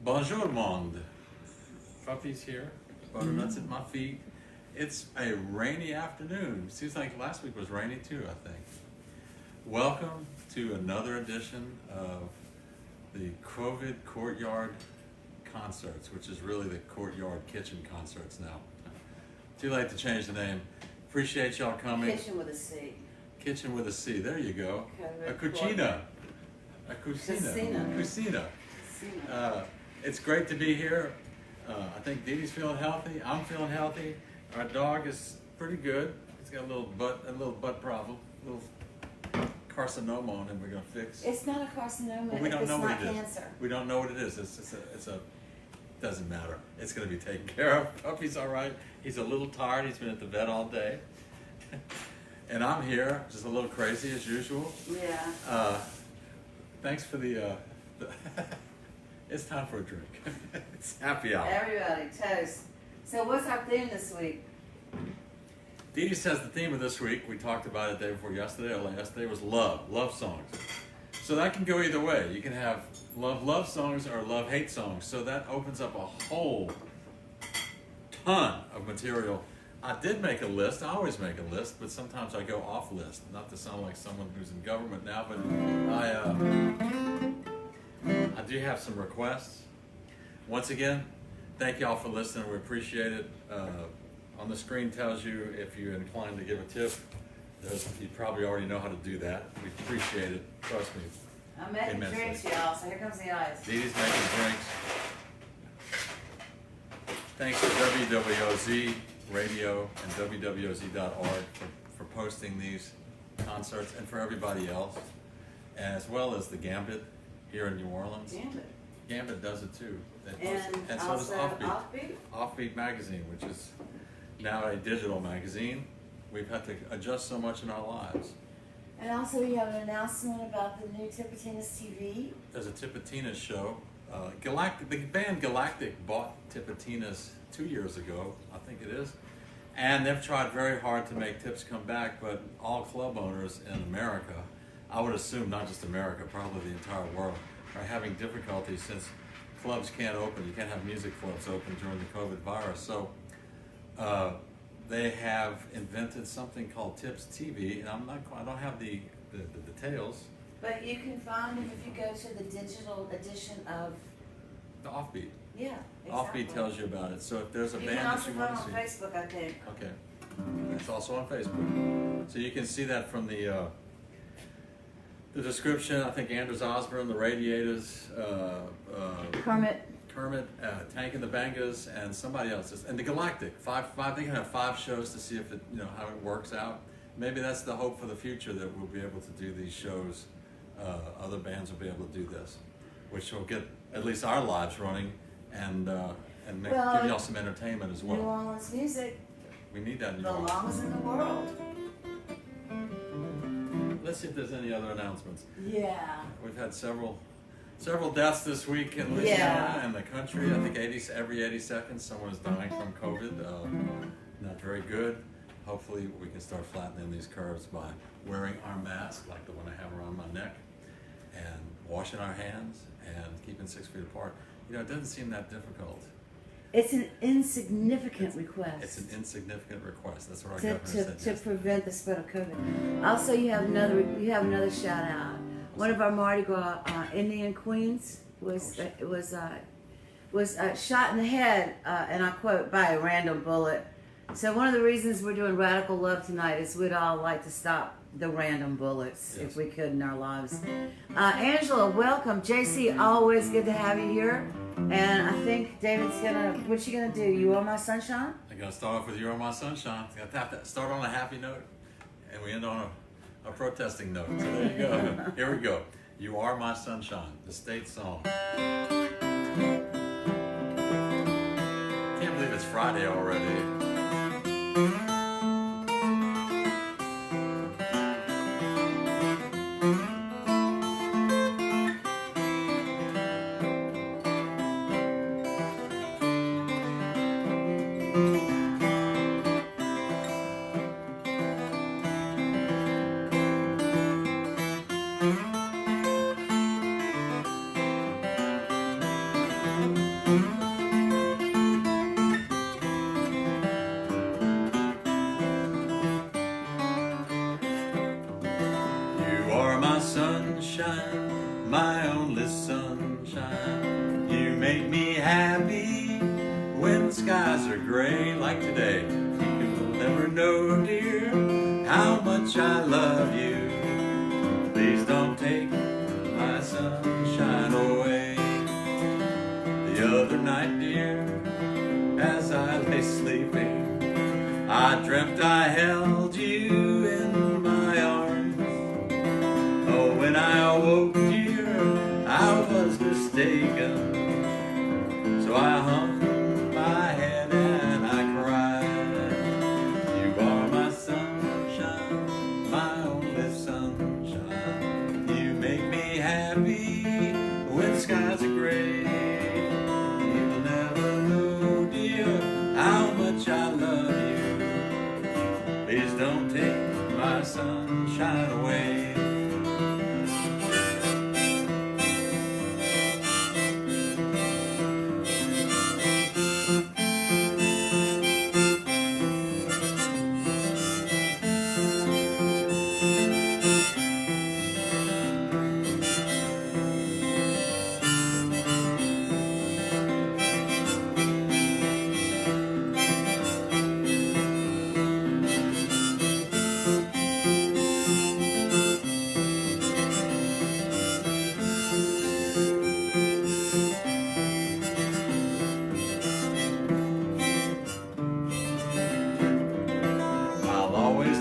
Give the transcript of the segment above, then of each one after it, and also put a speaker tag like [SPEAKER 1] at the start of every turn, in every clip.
[SPEAKER 1] Bonjour monde. Puppy's here. Butternuts at my feet. It's a rainy afternoon. Seems like last week was rainy too, I think. Welcome to another edition of the COVID Courtyard concerts, which is really the Courtyard Kitchen concerts now. Too late to change the name. Appreciate y'all coming.
[SPEAKER 2] Kitchen with a C.
[SPEAKER 1] Kitchen with a C. There you go. A
[SPEAKER 2] COVID
[SPEAKER 1] cucina. A cucina.
[SPEAKER 2] Cucina.
[SPEAKER 1] Cucina. It's great to be here. I think Dee Dee's feeling healthy. I'm feeling healthy. Our dog is pretty good. He's got a little butt problem, a little carcinoma on him. We're gonna fix.
[SPEAKER 2] It's not a carcinoma.
[SPEAKER 1] Well, we don't
[SPEAKER 2] it's
[SPEAKER 1] know what
[SPEAKER 2] not
[SPEAKER 1] it is.
[SPEAKER 2] cancer.
[SPEAKER 1] We don't know what it is. It's a doesn't matter. It's gonna be taken care of. Puppy's all right. He's a little tired. He's been at the vet all day. And I'm here, just a little crazy as usual.
[SPEAKER 2] Yeah.
[SPEAKER 1] Thanks for the it's time for a drink. It's happy hour.
[SPEAKER 2] Everybody, toast. So what's our theme this week?
[SPEAKER 1] Dee Dee says the theme of this week, we talked about it the day before yesterday, or yesterday, was love songs. So that can go either way. You can have love songs or love-hate songs. So that opens up a whole ton of material. I did make a list. I always make a list, but sometimes I go off list. Not to sound like someone who's in government now, but I do have some requests. Once again, thank y'all for listening. We appreciate it. On the screen tells you if you're inclined to give a tip. You probably already know how to do that. We appreciate it. Trust me.
[SPEAKER 2] I'm making
[SPEAKER 1] immensely.
[SPEAKER 2] drinks, y'all, so here comes the ice.
[SPEAKER 1] Dee Dee's making drinks. Thanks to WWOZ Radio and WWOZ.org for posting these concerts, and for everybody else, as well as the Gambit here in New Orleans. Gambit does it too. They post it. And so does
[SPEAKER 2] also
[SPEAKER 1] Offbeat. Offbeat magazine, which is now a digital magazine. We've had to adjust so much in our lives.
[SPEAKER 2] And also we have an announcement about the new Tipitina's TV.
[SPEAKER 1] There's a Tipitina's show. The band Galactic bought Tipitina's 2 years ago, I think it is. And they've tried very hard to make Tips come back, but all club owners in America, I would assume not just America, probably the entire world, are having difficulty since clubs can't open. You can't have music clubs open during the COVID virus. So they have invented something called Tips TV, and I don't have the details.
[SPEAKER 2] But you can find them if you go to the digital edition of
[SPEAKER 1] The Offbeat.
[SPEAKER 2] Yeah, exactly.
[SPEAKER 1] Offbeat tells you about it. So if there's a
[SPEAKER 2] You
[SPEAKER 1] band
[SPEAKER 2] can
[SPEAKER 1] that
[SPEAKER 2] also
[SPEAKER 1] you
[SPEAKER 2] find
[SPEAKER 1] want
[SPEAKER 2] it
[SPEAKER 1] to
[SPEAKER 2] on
[SPEAKER 1] see.
[SPEAKER 2] Facebook, I think.
[SPEAKER 1] Okay. It's also on Facebook. So you can see that from the description. I think Anders Osborne, the Radiators,
[SPEAKER 2] Kermit,
[SPEAKER 1] Tank and the Bangas, and somebody else. And the Galactic. They can have 5 shows to see if it, how it works out. Maybe that's the hope for the future, that we'll be able to do these shows. Other bands will be able to do this, which will get at least our lives running and give y'all some entertainment as well.
[SPEAKER 2] New Orleans music,
[SPEAKER 1] We need that in New
[SPEAKER 2] the
[SPEAKER 1] Orleans.
[SPEAKER 2] longest in the world.
[SPEAKER 1] Let's see if there's any other announcements.
[SPEAKER 2] Yeah.
[SPEAKER 1] We've had several deaths this week in Louisiana and the country. I think every 80 seconds someone is dying from COVID. Not very good. Hopefully we can start flattening these curves by wearing our mask, like the one I have around my neck, and washing our hands and keeping 6 feet apart. It doesn't seem that difficult.
[SPEAKER 2] It's an insignificant request.
[SPEAKER 1] It's an insignificant request. That's what our
[SPEAKER 2] to,
[SPEAKER 1] governor said.
[SPEAKER 2] to
[SPEAKER 1] Yes.
[SPEAKER 2] prevent the spread of COVID. Also, you have another shout out. One of our Mardi Gras Indian queens was shot in the head, and I quote, by a random bullet. So one of the reasons we're doing Radical Love tonight is we'd all like to stop the random bullets if we could in our lives. Angela, welcome. JC, always good to have you here. And I think David's what's she gonna do? You Are My Sunshine?
[SPEAKER 1] I'm gonna start off with "You Are My Sunshine." I have to start on a happy note, and we end on a protesting note. So there you go. Here we go. "You Are My Sunshine," the state song. Can't believe it's Friday already. You are my sunshine, my only sunshine. You make me happy when the skies are gray like today. You'll never know, dear, how much I love you. Please don't take my sunshine away. The other night, dear, as I lay sleeping, I dreamt I held you in my arms. Oh, when I awoke, dear, I was mistaken. So I hung my head and I cried. You are my sunshine, my only sunshine. You make me happy when skies are gray. You'll never know, dear, how much I love you. Please don't take my sunshine away.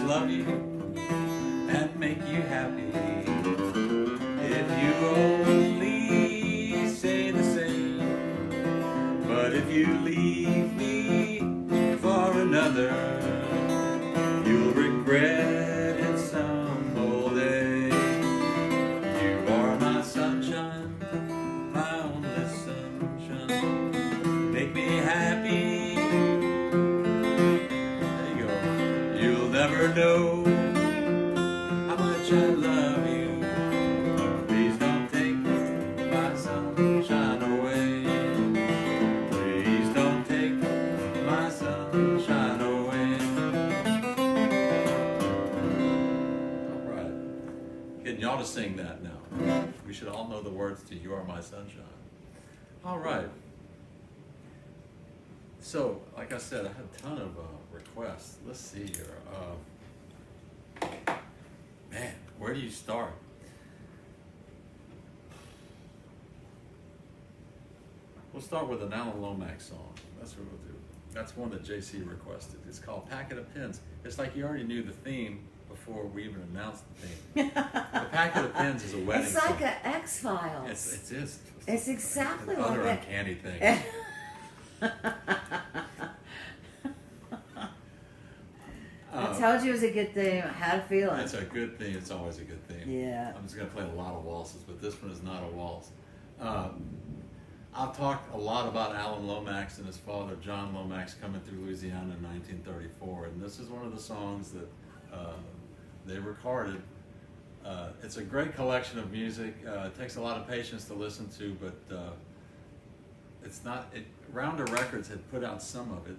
[SPEAKER 1] Love you and make you happy if you only say the same. But if you leave me for another, you'll regret it some old day. You are my sunshine, my only sunshine. Make me happy. Never know how much I love you. Please don't take my sunshine away. Please don't take my sunshine away. All right. Getting y'all to sing that now. We should all know the words to You Are My Sunshine. All right. So, like I said, I had a ton of requests. Let's see here. Man, where do you start? We'll start with an Alan Lomax song. That's what we'll do. That's one that JC requested. It's called Packet of Pins. It's like you already knew the theme before we even announced the theme. The Packet of Pins is a wedding
[SPEAKER 2] It's like
[SPEAKER 1] song.
[SPEAKER 2] an X-Files.
[SPEAKER 1] It is.
[SPEAKER 2] It's exactly
[SPEAKER 1] an
[SPEAKER 2] like
[SPEAKER 1] other
[SPEAKER 2] that.
[SPEAKER 1] uncanny thing.
[SPEAKER 2] I told you it was a good thing. I had a feeling.
[SPEAKER 1] It's a good thing. It's always a good thing.
[SPEAKER 2] Yeah.
[SPEAKER 1] I'm just going to play a lot of waltzes, but this one is not a waltz. I've talked a lot about Alan Lomax and his father, John Lomax, coming through Louisiana in 1934, and this is one of the songs that they recorded. It's a great collection of music. It takes a lot of patience to listen to, but it's not. Rounder Records had put out some of it,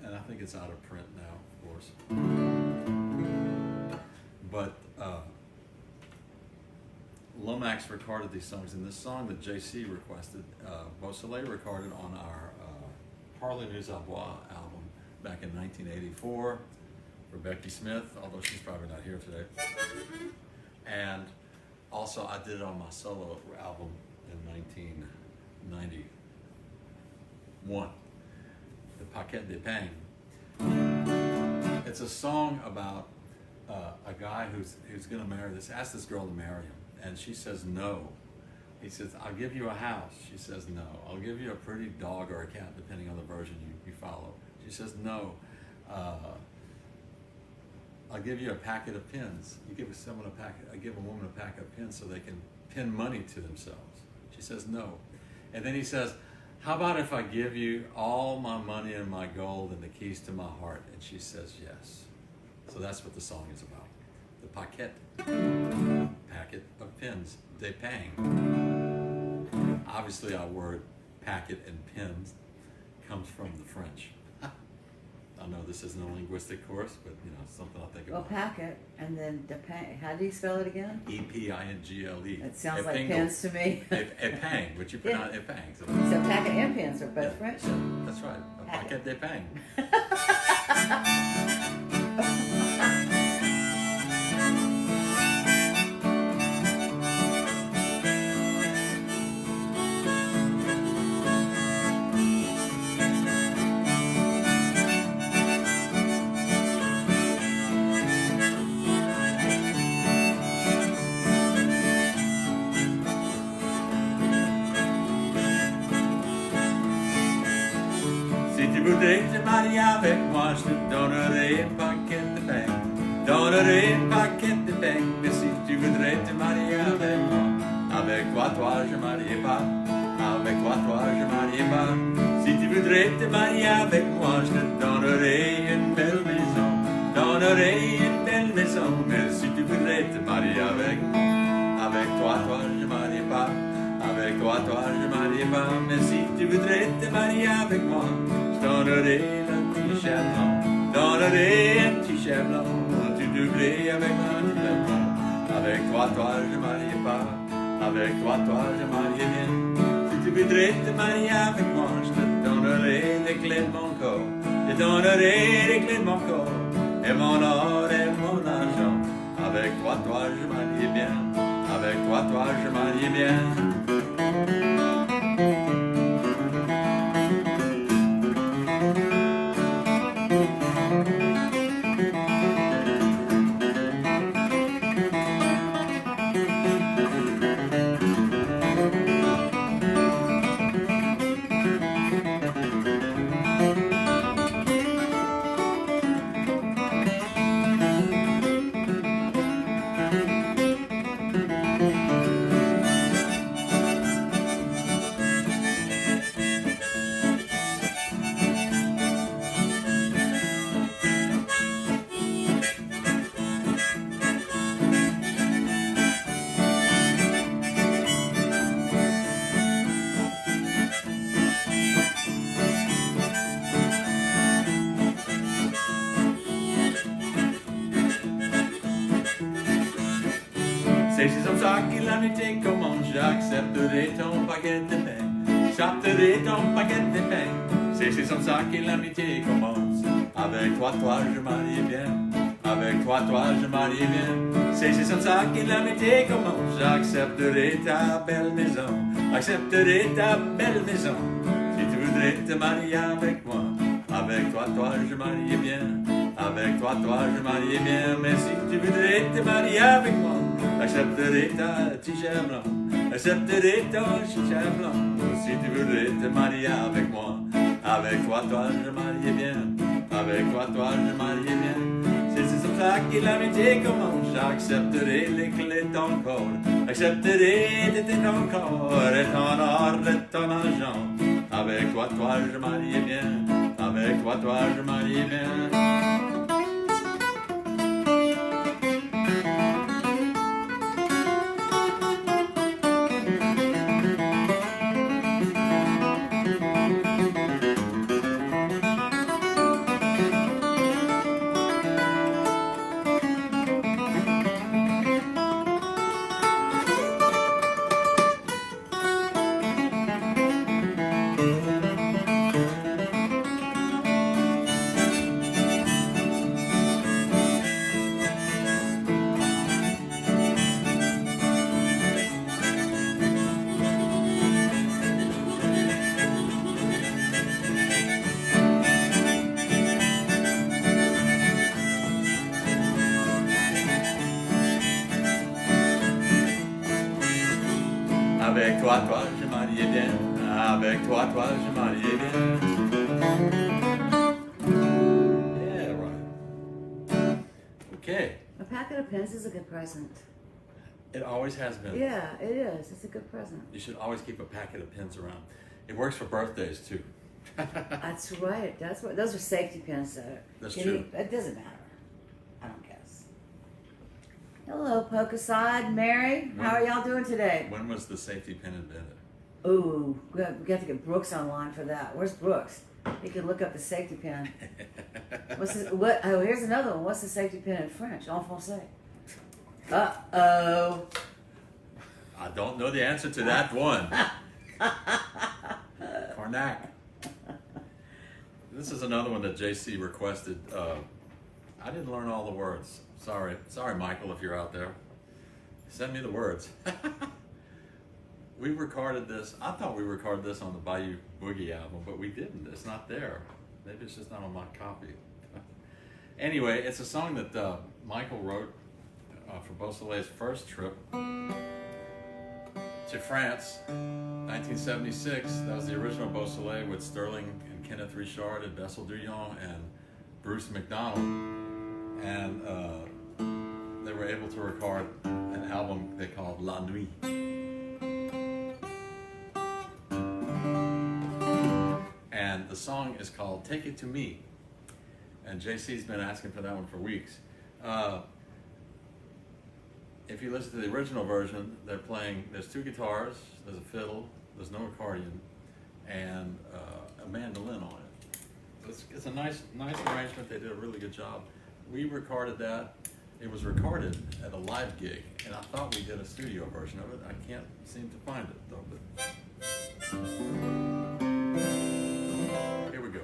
[SPEAKER 1] and I think it's out of print now, of course. But Lomax recorded these songs, and this song that JC requested, Beausoleil recorded on our Parlez Nous à Bois album back in 1984 for Becky Smith, although she's probably not here today. And also I did it on my solo album in 1991, the Paquet de Pain. It's a song about a guy who's going to marry ask this girl to marry him, and she says no. He says, I'll give you a house. She says no. I'll give you a pretty dog or a cat, depending on the version you follow. She says no. I'll give you a packet of pins. You give someone a packet. I give a woman a packet of pins so they can pin money to themselves. She says no. And then he says, how about if I give you all my money and my gold and the keys to my heart? And she says yes. So that's what the song is about. The paquet of pins, de pain. Obviously our word packet and pens comes from the French. I know this isn't a linguistic course, but something I'll think
[SPEAKER 2] Well,
[SPEAKER 1] about.
[SPEAKER 2] packet, and then depang. How do you spell it again?
[SPEAKER 1] Epingle.
[SPEAKER 2] It sounds like pens to me.
[SPEAKER 1] Epang, but you pronounce epang. So,
[SPEAKER 2] So packet and pens are both French.
[SPEAKER 1] that's right. A packet de pang. Si tu voudrais te marier avec moi, je te donnerai un paquet de pain. Donnerai un paquet de pain. Mais si tu voudrais te marier avec moi, avec toi, je marierai pas. Avec toi, je marierai pas. Si tu voudrais te marier avec moi, je te donnerai une belle maison. Donnerai une belle maison. Mais si tu voudrais te marier avec moi, avec toi, je marierai pas. Avec toi, je marierai pas. Mais si tu voudrais te marier avec moi, je donnerai un petit chien blanc. Donnerai un petit chien blanc. Tu doublé avec un petit blanc. Avec toi, je marierai pas. Avec toi, je marierai bien. Si tu voudrais te marier avec moi, je te donnerai les clés de mon corps. Je te donnerai les clés de mon corps. Et mon or et mon argent. Avec toi, je marierai bien. Avec toi, je marierai bien. C'est comme ça que l'amitié commence, j'accepterai ton paquet de pain. J'accepterai ton paquet de pain. C'est comme ça que l'amitié commence. Avec toi, je marie bien. Avec toi, je marie bien. C'est comme ça que l'amitié commence. J'accepterai ta belle maison. Accepterai ta belle maison. Si tu voudrais te marier avec moi. Avec toi, je marie bien. Avec toi, je marie bien. Mais si tu voudrais te marier avec moi, accepterai ta t-shirt blanc. Accepterai ton chicha blanc. Si tu voudrais te marier avec moi. Avec toi, je marie bien. Avec toi, je marie bien. C'est comme ça que l'amitié commence. J'accepterai les clés de ton corps. Accepterai ton corps et ton or et ton argent. Avec toi, je marie bien. Avec toi, je marie bien. Avec toi, je mariais bien. Avec toi, je mariais bien. Yeah, right. Okay.
[SPEAKER 2] A packet of pens is a good present.
[SPEAKER 1] It always has been.
[SPEAKER 2] Yeah, it is. It's a good present.
[SPEAKER 1] You should always keep a packet of pens around. It works for birthdays too.
[SPEAKER 2] That's right. That's what. Those are safety pins, though.
[SPEAKER 1] That's true.
[SPEAKER 2] It doesn't matter. I don't guess. Hello, Pocaside, Mary. How are y'all doing today?
[SPEAKER 1] When was the safety pin invented?
[SPEAKER 2] Ooh, we got to get Brooks online for that. Where's Brooks? He can look up the safety pin. Oh, here's another one. What's the safety pin in French? En français. Uh-oh.
[SPEAKER 1] I don't know the answer to that one. Karnak. This is another one that JC requested. I didn't learn all the words. Sorry, Michael, if you're out there. Send me the words. We recorded this. I thought we recorded this on the Bayou Boogie album, but we didn't. It's not there. Maybe it's just not on my copy. Anyway, it's a song that Michael wrote for Beausoleil's first trip to France, 1976. That was the original Beausoleil with Sterling and Kenneth Richard and Bessel Duyon and Bruce McDonald. And they were able to record an album they called La Nuit. And the song is called Take It To Me. And JC's been asking for that one for weeks. If you listen to the original version, they're playing, there's two guitars, there's a fiddle, there's no accordion, and a mandolin on it. It's a nice arrangement. They did a really good job. We recorded that. It was recorded at a live gig, and I thought we did a studio version of it. I can't seem to find it though. But here we go.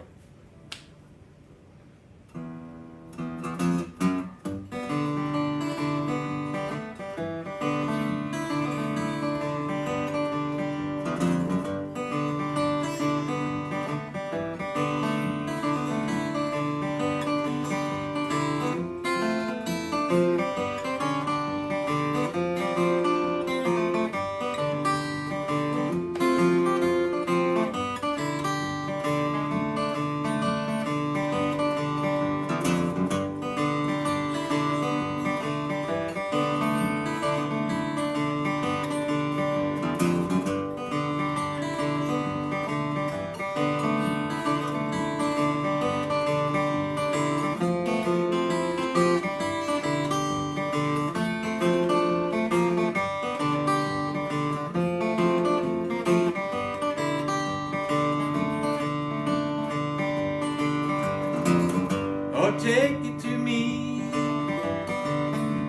[SPEAKER 1] Take it to me,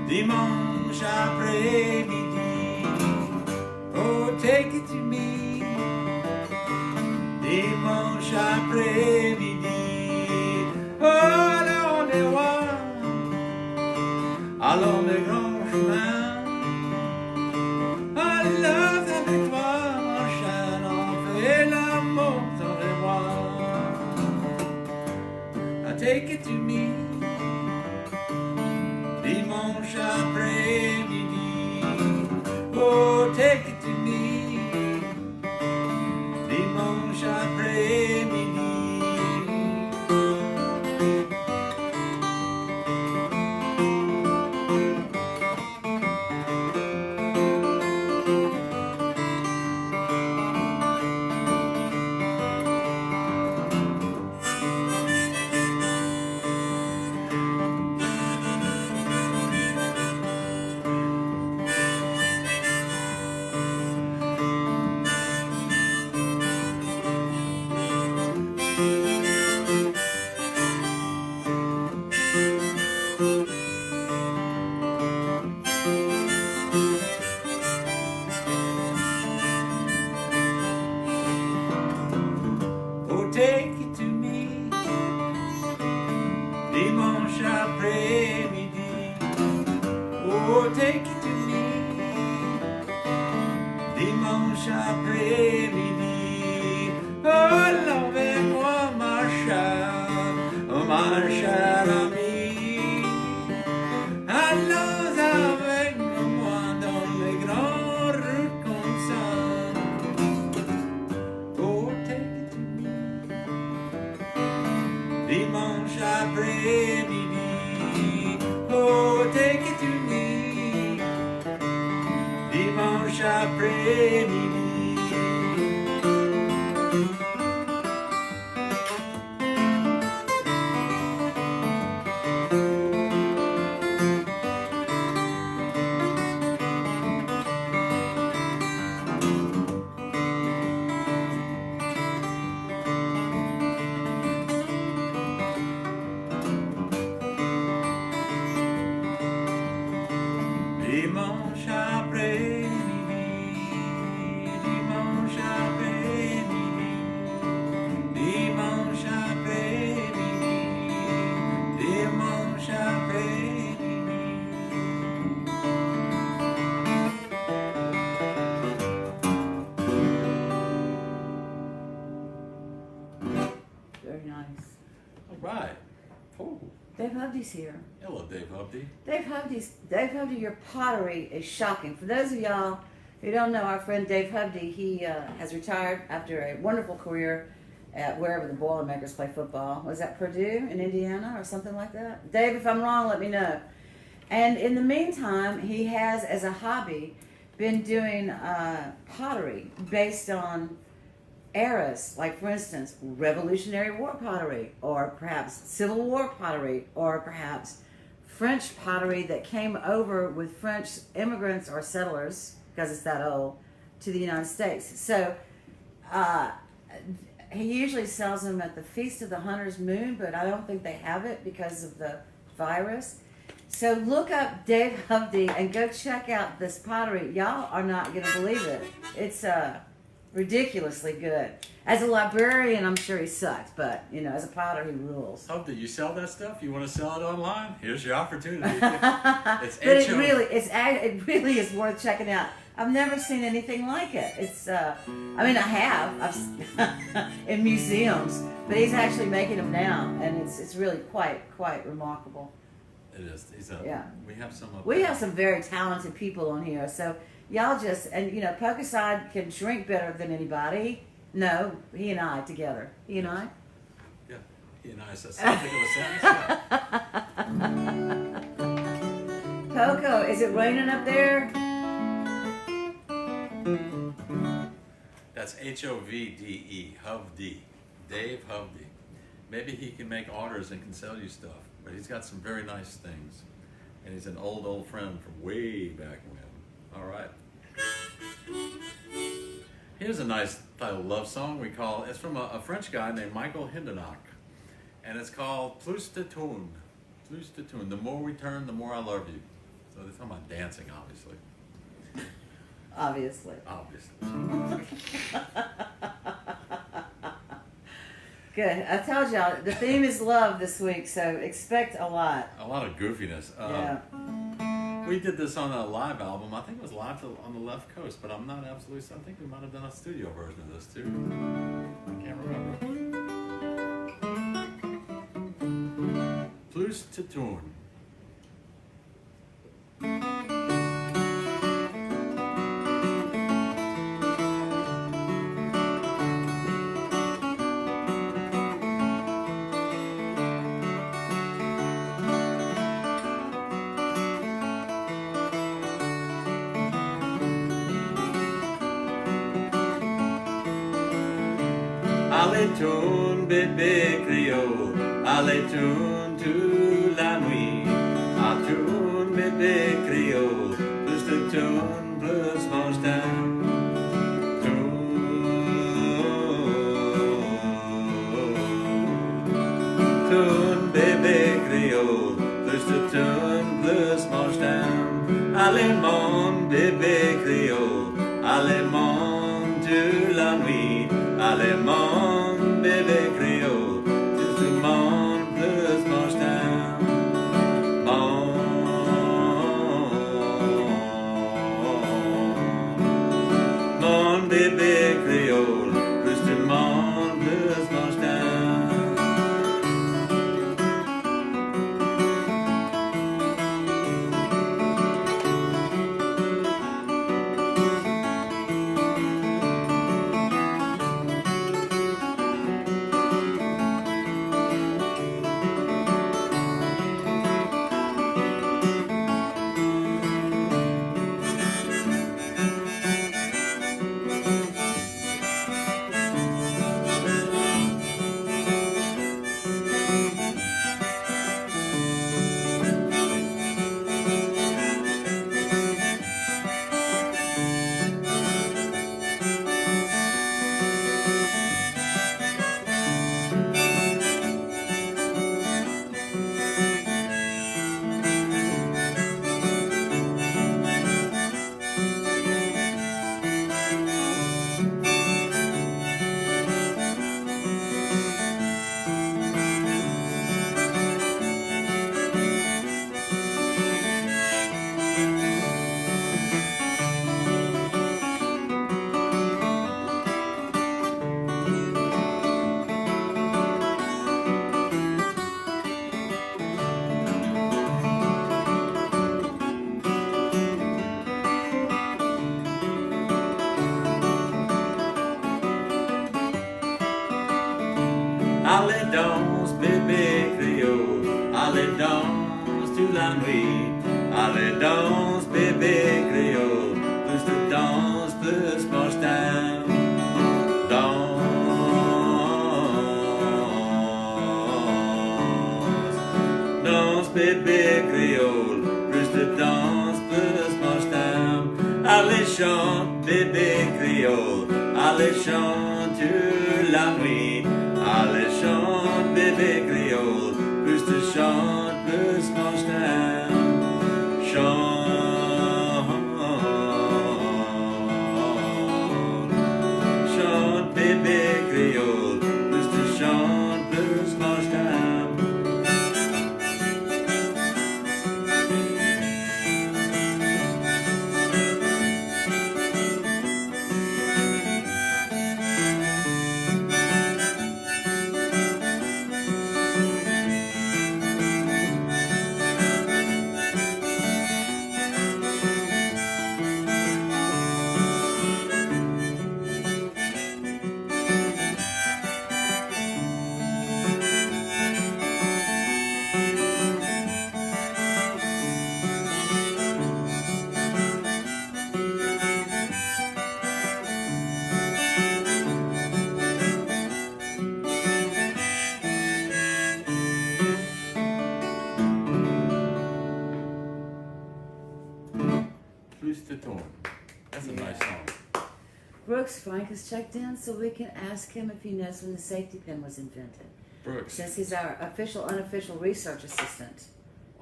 [SPEAKER 1] dimanche après-midi. Oh, take it to me, dimanche après-midi. Oh, allons les rois, allons les grands chemins. Allons avec toi, mon chien, on fait l'amour dans les bois. Take it to me, dimanche après-midi. Oh, take it to me, dimanche après-midi. Take it to me, dimanche après-midi. Oh, take it to me, dimanche après-midi. Oh, allons avec moi, ma chère amie. Allons avec moi dans les grandes rues comme ça. Oh, take it to me, dimanche après-midi. Oh, take it to me, dimanche après-midi. Right. Oh.
[SPEAKER 2] Dave Hovde's here.
[SPEAKER 1] Hello, Dave Hovde.
[SPEAKER 2] Dave Hovde, your pottery is shocking. For those of y'all who don't know, our friend Dave Hovde, he has retired after a wonderful career at wherever the Boilermakers play football. Was that Purdue in Indiana or something like that? Dave, if I'm wrong, let me know. And in the meantime, he has, as a hobby, been doing pottery based on eras, like for instance, Revolutionary War pottery, or perhaps Civil War pottery, or perhaps French pottery that came over with French immigrants or settlers, because it's that old, to the United States. So he usually sells them at the Feast of the Hunter's Moon, but I don't think they have it because of the virus. So look up Dave Hovde and go check out this pottery. Y'all are not going to believe it. It's ridiculously good. As a librarian, I'm sure he sucks, but you know, as a potter, he rules.
[SPEAKER 1] Hovde, you sell that stuff? You want to sell it online? Here's your opportunity.
[SPEAKER 2] It really is worth checking out. I've never seen anything like it. It's, I mean, I have. I've in museums, but he's actually making them now, and it's really quite remarkable.
[SPEAKER 1] It is.
[SPEAKER 2] Yeah.
[SPEAKER 1] We have some.
[SPEAKER 2] We have some very talented people on here, so y'all just, and you know, Pokeside can drink better than anybody. No, he and I together. He and I.
[SPEAKER 1] Yeah, he and I. So sounds like it was sentence.
[SPEAKER 2] Poco, is it raining up there?
[SPEAKER 1] That's Hovde, Hovde, Dave Hovde. Maybe he can make orders and can sell you stuff. But he's got some very nice things. And he's an old friend from way back when. All right. Here's a nice title love song it's from a French guy named Michael Hindenach. And it's called Plus de Tune. Plus de Tune. The more we turn, the more I love you. So they're talking about dancing, obviously.
[SPEAKER 2] Obviously. Good. I told y'all, the theme is love this week, so expect a lot.
[SPEAKER 1] A lot of goofiness.
[SPEAKER 2] Yeah.
[SPEAKER 1] We did this on a live album. I think it was live on the left coast, but I'm not absolutely certain. I think we might have done a studio version of this too. I can't remember. Plus de Tune. Allez tourne bébé créole, allez tourne toute la nuit. Ah tourne bébé créole, plus de tourne, plus mange d'un. Tourne bébé créole, plus de tourne, plus mange d'un. Allez mon bébé créole, allez mon toute la nuit. Allez mon bébé créole, tout le monde plus mange d'un. Mon bébé créole, plus tout le monde plus mange d'un. Allez danse, bébé créole, allez danse toute la nuit. Allez danse, bébé créole, plus de danse, plus mange time. Danse, danse, bébé créole, plus de danse, plus mange time. Allez chante, bébé créole, allez chante toute la nuit. Allez chante, bébé créole, plus de chante, plus mange time. Chante, bébé créole, plus tu chantes, plus mange time. Plus de ton. That's a nice song.
[SPEAKER 2] Brooks, Frank has checked in, so we can ask him if he knows when the safety pin was invented.
[SPEAKER 1] Brooks,
[SPEAKER 2] Since he's our official, unofficial research assistant.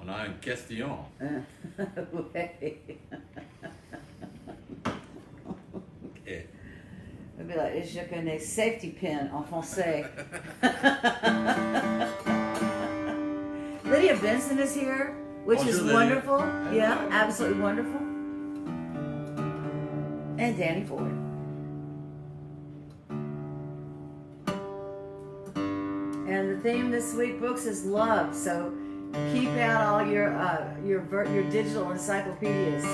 [SPEAKER 1] on a une question.
[SPEAKER 2] Okay.
[SPEAKER 1] Okay.
[SPEAKER 2] It'd be like, je connais safety pin en français. Lydia Benson is here, which is
[SPEAKER 1] Lydia.
[SPEAKER 2] wonderful. Yeah, absolutely wonderful. And Danny Ford. And the theme this week, Brooks, is love. So keep out all your digital encyclopedias,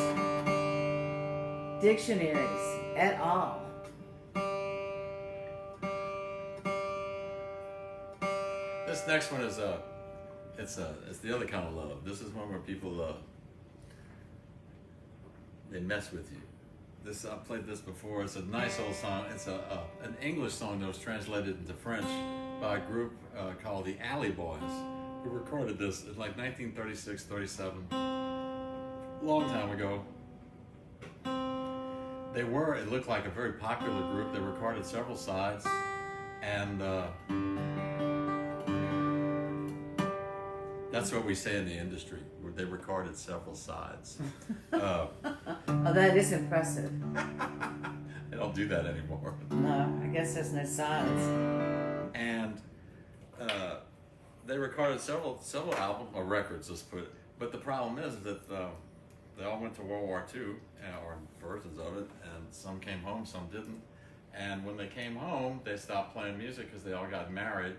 [SPEAKER 2] dictionaries, et al.
[SPEAKER 1] This next one is it's the other kind of love. This is one where people they mess with you. This I played this before. It's a nice old song. It's an English song that was translated into French by a group called the Alley Boys, who recorded this in like 1936, 37, long time ago. It looked like a very popular group. They recorded several sides, and that's what we say in the industry. Where they recorded several sides.
[SPEAKER 2] Oh, that is impressive.
[SPEAKER 1] They don't do that anymore.
[SPEAKER 2] No, I guess there's no sides.
[SPEAKER 1] And they recorded several albums or records, let's put it. But the problem is that they all went to World War II, or versions of it, and some came home, some didn't. And when they came home, they stopped playing music because they all got married.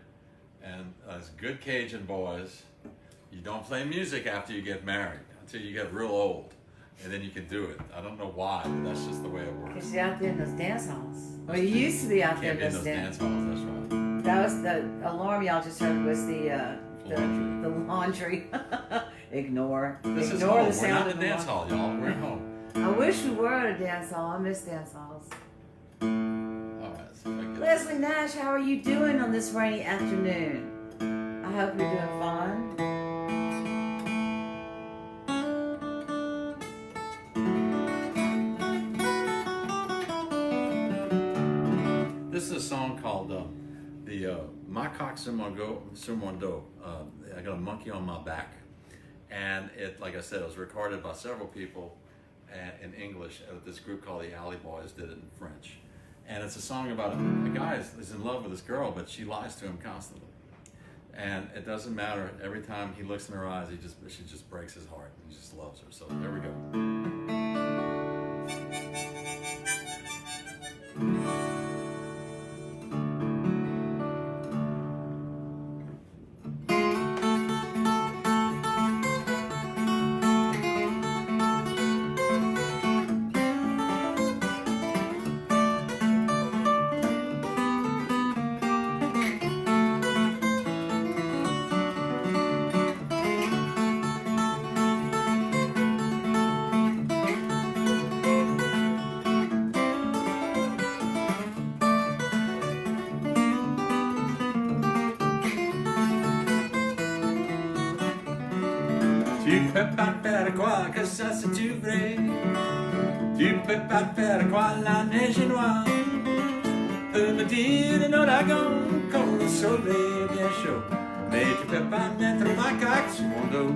[SPEAKER 1] And as good Cajun boys, you don't play music after you get married until you get real old, and then you can do it. I don't know why, but that's just the way it works.
[SPEAKER 2] Because you're out there in those dance halls. Well, you used to be out there
[SPEAKER 1] Can't
[SPEAKER 2] in
[SPEAKER 1] be in
[SPEAKER 2] those
[SPEAKER 1] those dance halls. That's right.
[SPEAKER 2] That was the alarm y'all just heard was the laundry. Ignore
[SPEAKER 1] This is
[SPEAKER 2] the
[SPEAKER 1] home. We're
[SPEAKER 2] sound
[SPEAKER 1] not
[SPEAKER 2] of
[SPEAKER 1] in
[SPEAKER 2] the
[SPEAKER 1] a dance
[SPEAKER 2] laundry.
[SPEAKER 1] hall, y'all. We're at home.
[SPEAKER 2] I wish we were at a dance hall. I miss dance halls.
[SPEAKER 1] All right. So if I get
[SPEAKER 2] Leslie Nash, how are you doing on this rainy afternoon? I hope you're doing fine.
[SPEAKER 1] This is a song called Macaque sur mon dos. I got a monkey on my back. And it, like I said, it was recorded by several people in English. This group called the Alley Boys did it in French. And it's a song about a guy is in love with this girl, but she lies to him constantly. And it doesn't matter. Every time he looks in her eyes, she just breaks his heart. He just loves her. So there we go. Tu peux pas faire croire que ça c'est du vrai. Tu peux pas faire croire la neige est noire. Peut me dire un ouragan quand le soleil est bien chaud. Mais tu peux pas mettre ma caque sur mon dos.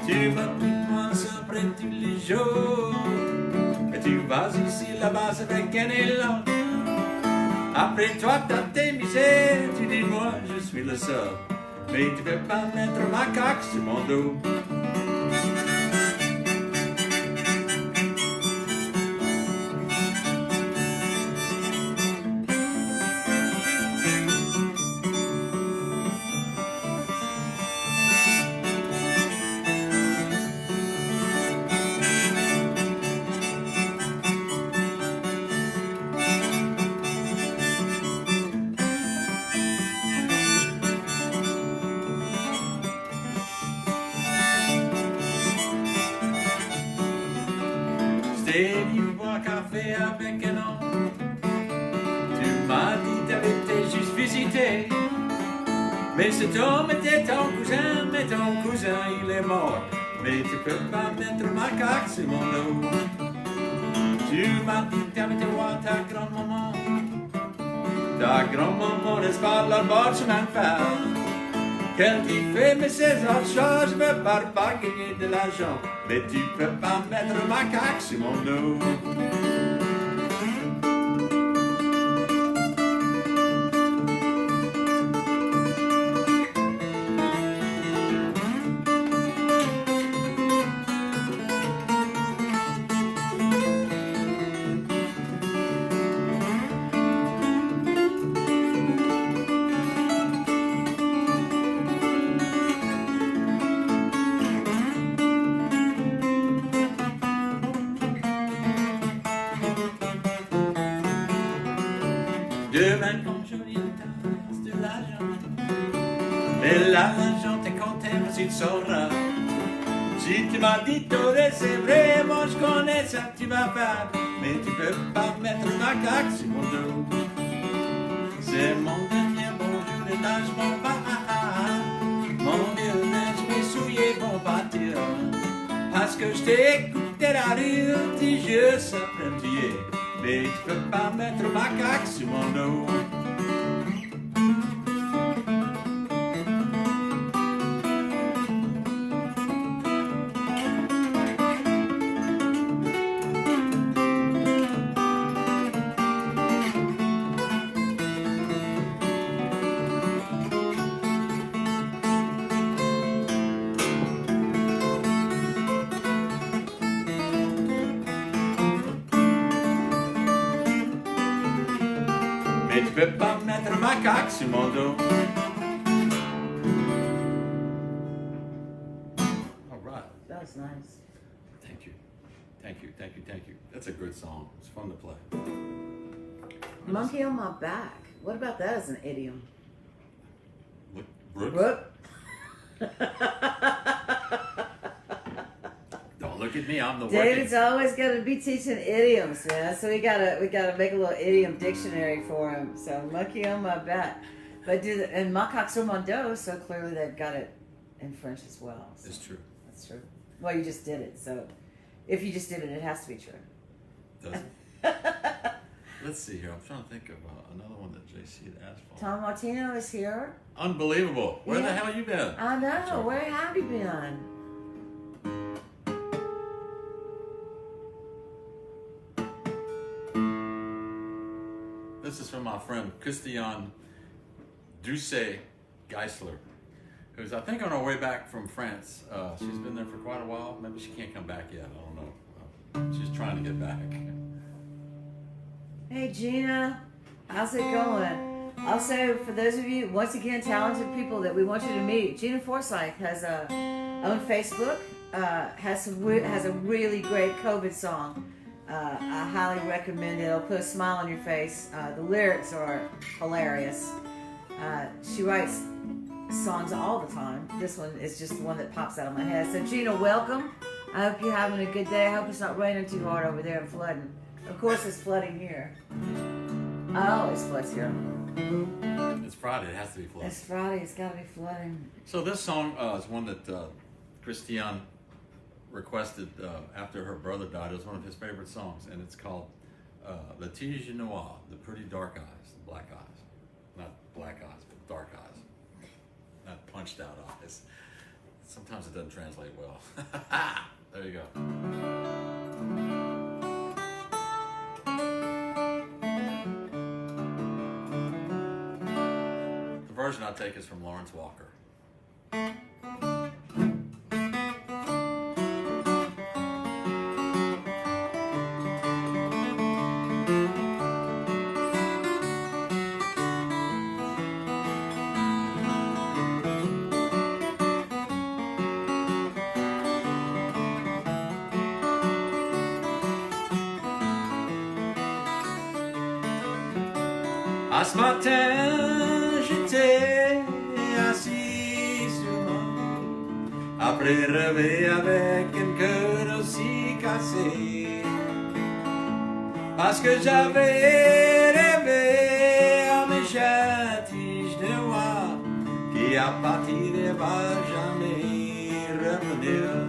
[SPEAKER 1] Tu vas plus loin après tous les jours. Et tu vas ici là-bas avec un élan. Après toi t'as tes misères. Tu dis moi je suis le seul. Mais tu peux pas mettre ma caque sur mon dos. T'es venu boire café avec un homme. Tu m'as dit t'avais juste visité. Mais cet homme était ton cousin, mais ton cousin il est mort. Mais tu peux pas mettre ma caque sur mon dos. Tu m'as dit t'avais été voir ta grand-maman. Ta grand-maman n'est pas là bas de chemin de fer. Qu'elle t'y fait mais ses autres choses, je veux pas gagner de l'argent. Mais tu peux pas mettre ma caque sur mon dos. Demain quand je viens tasse de l'argent. Et l'argent t'es compté, mais tu te sauras. Si tu m'as dit t'aurais, c'est vrai, moi je connais ça que tu vas faire. Mais tu peux pas mettre ma caque sur mon dos. C'est mon dernier bonjour et là je m'en vais. Mon vieux linge, mes souliers vont partir. Parce que je t'ai écouté la rue, tes yeux s'apprentier. Mais tu peux pas mettre ma caque sur mon dos. Mais tu peux pas mettre ma caque sur mon dos. All right.
[SPEAKER 2] That was nice.
[SPEAKER 1] Thank you. Thank you, thank you, thank you. That's a good song. It's fun to play.
[SPEAKER 2] Monkey on my back. What about that as an idiom?
[SPEAKER 1] What, Brooks?
[SPEAKER 2] Whoop.
[SPEAKER 1] Don't look at me, I'm the
[SPEAKER 2] David's
[SPEAKER 1] working.
[SPEAKER 2] always got to be teaching idioms, man. So we gotta make a little idiom dictionary for him. So monkey on my back, but and macaques sur mon dos. So clearly they've got it in French as well. So
[SPEAKER 1] It's true.
[SPEAKER 2] that's true. Well, you just did it. So if you just did it, it has to be true.
[SPEAKER 1] Does it? Let's see here. I'm trying to think of another one that JC had asked for.
[SPEAKER 2] Tom Martino is here.
[SPEAKER 1] Unbelievable. Where the
[SPEAKER 2] Yeah.
[SPEAKER 1] hell have you been?
[SPEAKER 2] I know.
[SPEAKER 1] Sorry.
[SPEAKER 2] Where have you been?
[SPEAKER 1] This is from my friend Christian Doucet Geisler, who's I think on her way back from France. She's been there for quite a while. Maybe she can't come back yet. I don't know. She's trying to get back.
[SPEAKER 2] Hey Gina, how's it going? Also, for those of you, once again, talented people that we want you to meet, Gina Forsyth has on Facebook, has a really great COVID song. I highly recommend it. It'll put a smile on your face. The lyrics are hilarious. She writes songs all the time. This one is just the one that pops out of my head. So Gina, welcome. I hope you're having a good day. I hope it's not raining too hard over there and flooding. Of course it's flooding here. I always floods here.
[SPEAKER 1] It's Friday. It has to be flooded.
[SPEAKER 2] It's Friday. It's got to be flooding.
[SPEAKER 1] So this song is one that Christian requested after her brother died. It was one of his favorite songs, and it's called Le Tige Noir, the pretty dark eyes, the black eyes. Not black eyes, but dark eyes. Not punched out eyes. Sometimes it doesn't translate well. There you go. The version I take is from Lawrence Walker. À ce matin, j'étais assis sur moi, après rêver avec un cœur aussi cassé, parce que j'avais rêvé à mes châtiges de roi, qui à partir ne va jamais revenir.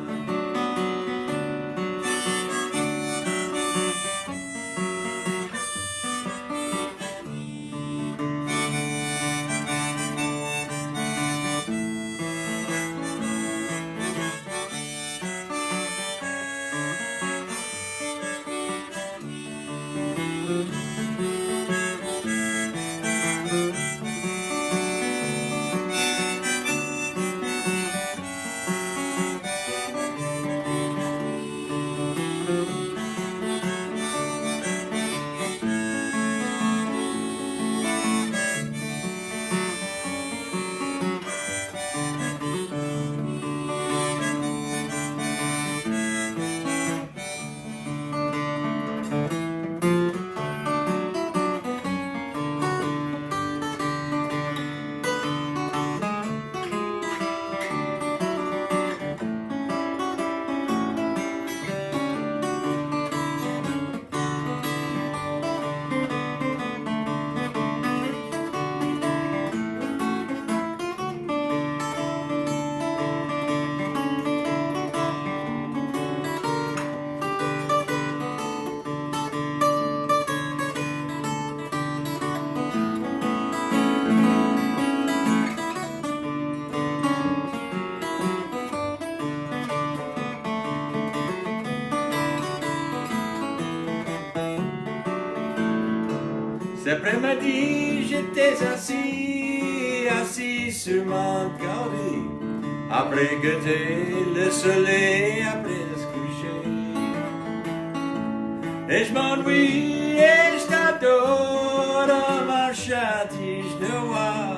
[SPEAKER 1] Cet après-midi, j'étais assis sur mon carré, après guetter le soleil après se coucher. Et je m'ennuie et je t'adore dans ma châtige de roi,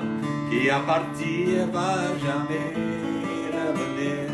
[SPEAKER 1] qui à partir va jamais revenir.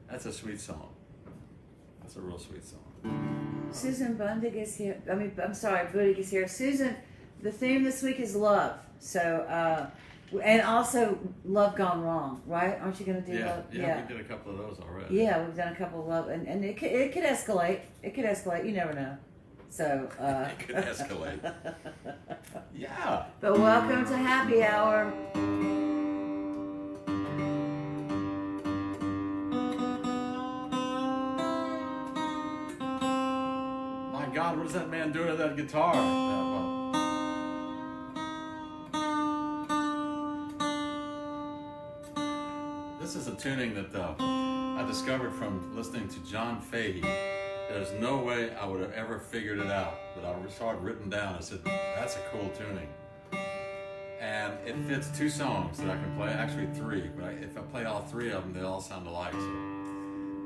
[SPEAKER 1] That's a sweet song. That's a real sweet song.
[SPEAKER 2] Susan Bundig is here. I'm sorry, Bundig is here. Susan, the theme this week is love. So, and also love gone wrong, right? Aren't you going to do love?
[SPEAKER 1] Yeah, we did a couple of those already.
[SPEAKER 2] Yeah, we've done a couple of love, and it could escalate. It could escalate. You never know. So.
[SPEAKER 1] It could escalate. Yeah.
[SPEAKER 2] But welcome to Happy Hour.
[SPEAKER 1] God, what is that man doing to that guitar? This is a tuning that I discovered from listening to John Fahey There's no way I would have ever figured it out, but I saw it written down. I said, that's a cool tuning. And it fits 2 songs that I can play, actually 3, but if I play all 3 of them, they all sound alike, so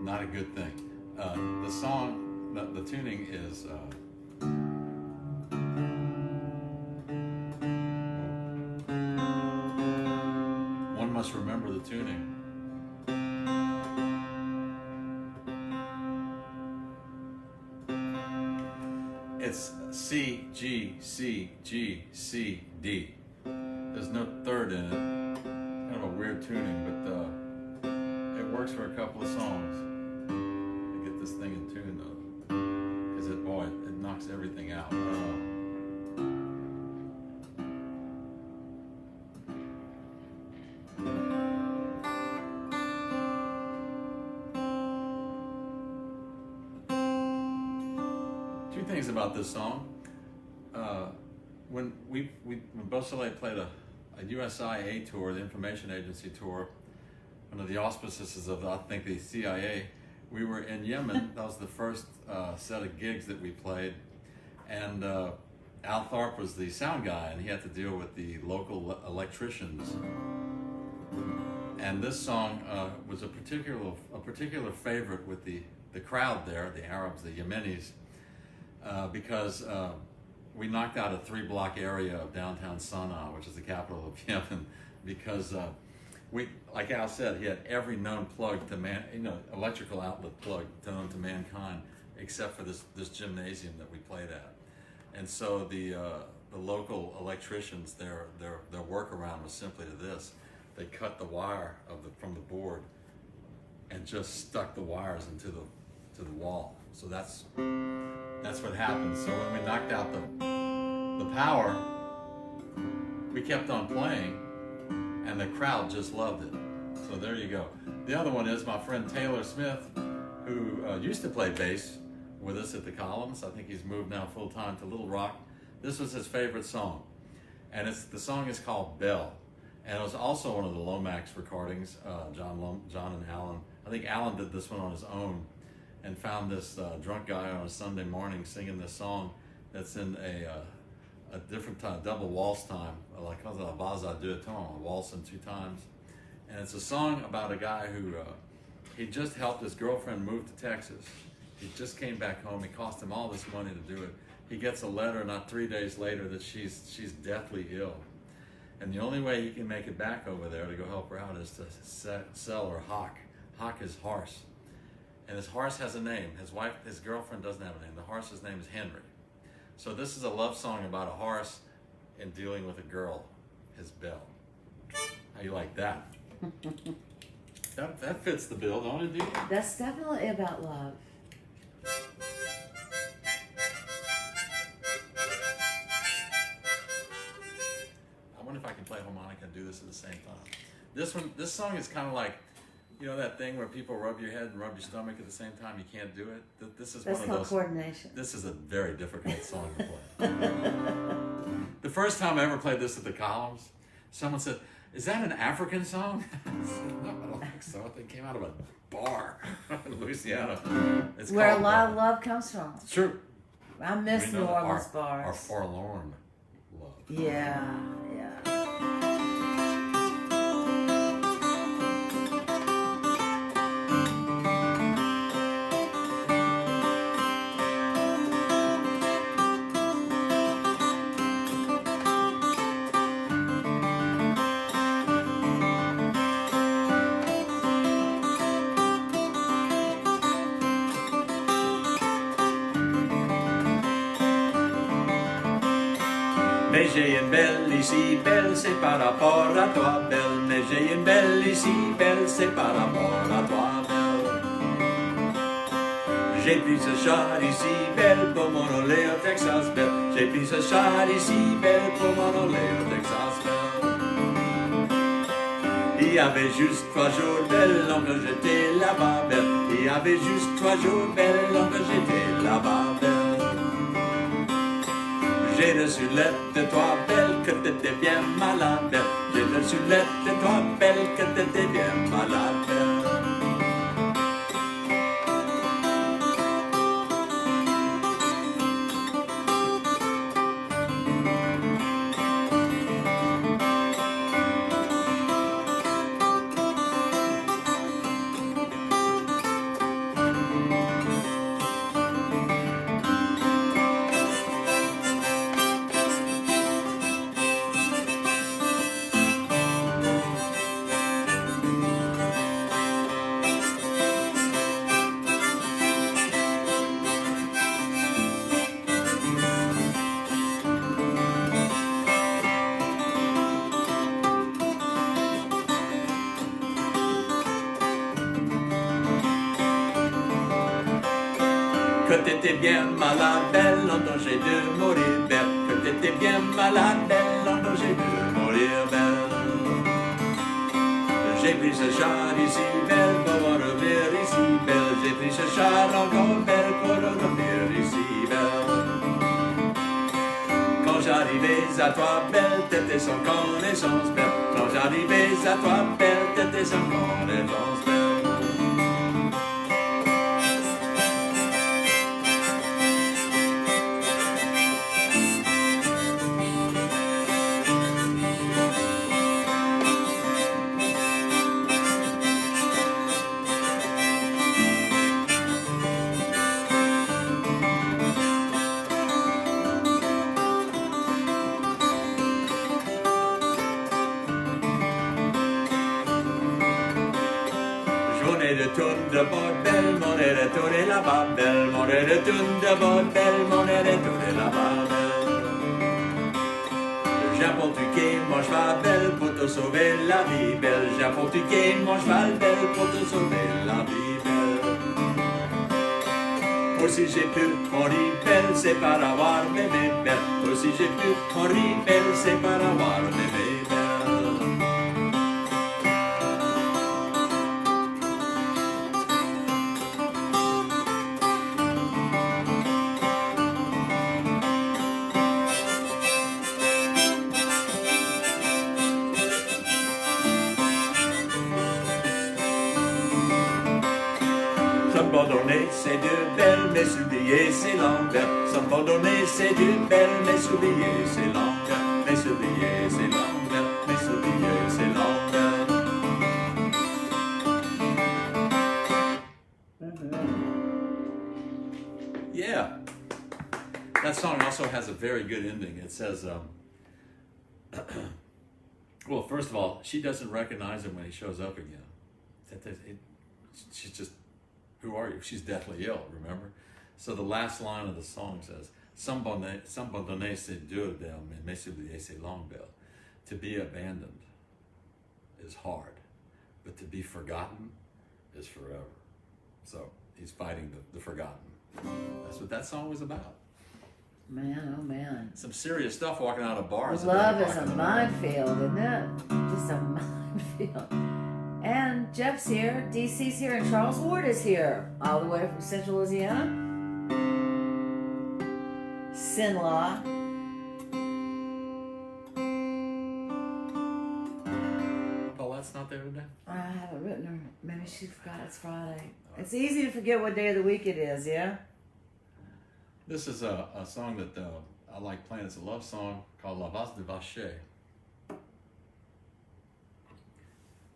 [SPEAKER 1] not a good thing. The song, the tuning is, one must remember the tuning. It's C, G, C, G, C, D. There's no third in it. Kind of a weird tuning, but it works for a couple of songs. To get this thing in tune though, because it knocks everything out. Two things about this song. When Beausoleil played a USIA tour, the information agency tour, under the auspices of, I think, the CIA, we were in Yemen. That was the first set of gigs that we played. And Al Tharp was the sound guy, and he had to deal with the local electricians. And this song was a particular favorite with the crowd there, the Arabs, the Yemenis, because we knocked out a 3-block area of downtown Sana'a, which is the capital of Yemen, because like Al said, he had every known plug to electrical outlet plug known to mankind, except for this gymnasium that we played at. And so the local electricians, their workaround was simply to this: they cut the wire from the board and just stuck the wires into the wall. So that's what happened. So when we knocked out the power, we kept on playing, and the crowd just loved it. So there you go. The other one is my friend Taylor Smith, who used to play bass with us at the Columns. I think he's moved now full-time to Little Rock. This was his favorite song, and the song is called Bell. And it was also one of the Lomax recordings, John and Alan. I think Alan did this one on his own, and found this drunk guy on a Sunday morning singing this song that's in a different time, double waltz time, like a bas à deux temps, a waltz in 2 times. And it's a song about a guy who, he just helped his girlfriend move to Texas. He just came back home. It cost him all this money to do it. He gets a letter not 3 days later that she's deathly ill. And the only way he can make it back over there to go help her out is to sell or hawk. Hawk his horse. And his horse has a name. His girlfriend doesn't have a name. The horse's name is Henry. So this is a love song about a horse and dealing with a girl, his Belle. How you like that? That fits the bill, don't it, Dee?
[SPEAKER 2] That's definitely about love.
[SPEAKER 1] I wonder if I can play harmonica and do this at the same time. This song is kind of like, you know that thing where people rub your head and rub your stomach at the same time? You can't do it. This is
[SPEAKER 2] That's
[SPEAKER 1] one of
[SPEAKER 2] called
[SPEAKER 1] those.
[SPEAKER 2] Coordination.
[SPEAKER 1] This is a very difficult song to play. The first time I ever played this at the Columns, someone said, "Is that an African song?" I said, "No, I don't think so. I think it came out of a bar in Louisiana." It's
[SPEAKER 2] Where a
[SPEAKER 1] called,
[SPEAKER 2] lot of love comes from.
[SPEAKER 1] It's true.
[SPEAKER 2] I miss
[SPEAKER 1] We
[SPEAKER 2] New
[SPEAKER 1] know that
[SPEAKER 2] Orleans
[SPEAKER 1] our
[SPEAKER 2] bars.
[SPEAKER 1] forlorn love.
[SPEAKER 2] Yeah.
[SPEAKER 3] Mais j'ai une belle ici, belle, c'est par rapport à toi, belle. Mais j'ai une belle ici, belle, c'est par rapport à toi, belle. J'ai pris ce char ici, belle, pour m'en aller au Texas, belle. J'ai pris ce char ici, belle, pour m'en aller au Texas, belle. Il y avait juste 3 jours, belle, long que j'étais là-bas, belle. Il y avait juste 3 jours, belle, long que j'étais là-bas, belle. J'ai reçu lettre de toi, belle, que t'étais bien malade, belle. J'ai reçu lettre de toi, belle, que t'étais bien malade, belle. Que t'étais bien malade, belle, en danger de mourir, belle. Que t'étais bien malade, belle, en danger de mourir, belle. J'ai pris ce char ici, belle, pour revenir ici, belle. J'ai pris ce char encore, belle, pour revenir ici, belle. Quand j'arrivais à toi, belle, t'étais sans connaissance, belle. Quand j'arrivais à toi, belle, t'étais sans connaissance, belle. De tourne de bordel, mon air de tourner la babelle, mon air de tourne de bordel, mon air de tourner la babelle. J'apportuquais mon cheval belle pour te sauver la vie belle, j'apportuquais mon cheval belle pour te sauver la vie belle. Aussi j'ai pu mourir belle, c'est par avoir bébé belle, aussi j'ai pu mourir belle, c'est par avoir bébé belle. S'abandonner, c'est du belle, mais s'oublier, c'est l'envers. S'abandonner, c'est du belle, mais s'oublier, c'est l'envers. Mais s'oublier, c'est l'envers. Mais s'oublier, c'est l'envers.
[SPEAKER 1] Yeah. That song also has a very good ending. It says, well, first of all, she doesn't recognize him when he shows up again. She's just, who are you? She's deathly ill, remember? So the last line of the song says, S'abandonner, c'est dur, belle, mais s'oublier, c'est long, belle. To be abandoned is hard, but to be forgotten is forever. So he's fighting the forgotten. That's what that song was about.
[SPEAKER 2] Man, oh man.
[SPEAKER 1] Some serious stuff walking out of bars.
[SPEAKER 2] Love is a minefield, isn't it? Just a minefield. And Jeff's here, DC's here, and Charles Ward is here, all the way from Central Louisiana. Sin-Law.
[SPEAKER 1] Paulette's not there today?
[SPEAKER 2] I haven't written her. Maybe she forgot it's Friday. It's easy to forget what day of the week it is, yeah?
[SPEAKER 1] This is a song that I like playing. It's a love song called La Vase de Vache.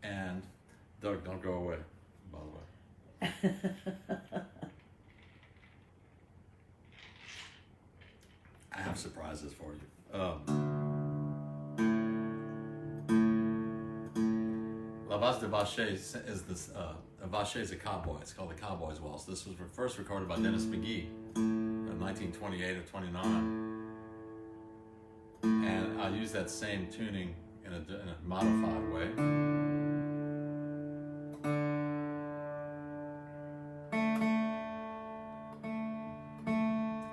[SPEAKER 1] And Doug, don't go away, by the way. I have surprises for you. La Vase de Vache is this. Vache is a cowboy. It's called the Cowboy's Waltz. This was first recorded by Dennis McGee in 1928 or 29, and I use that same tuning in a modified way.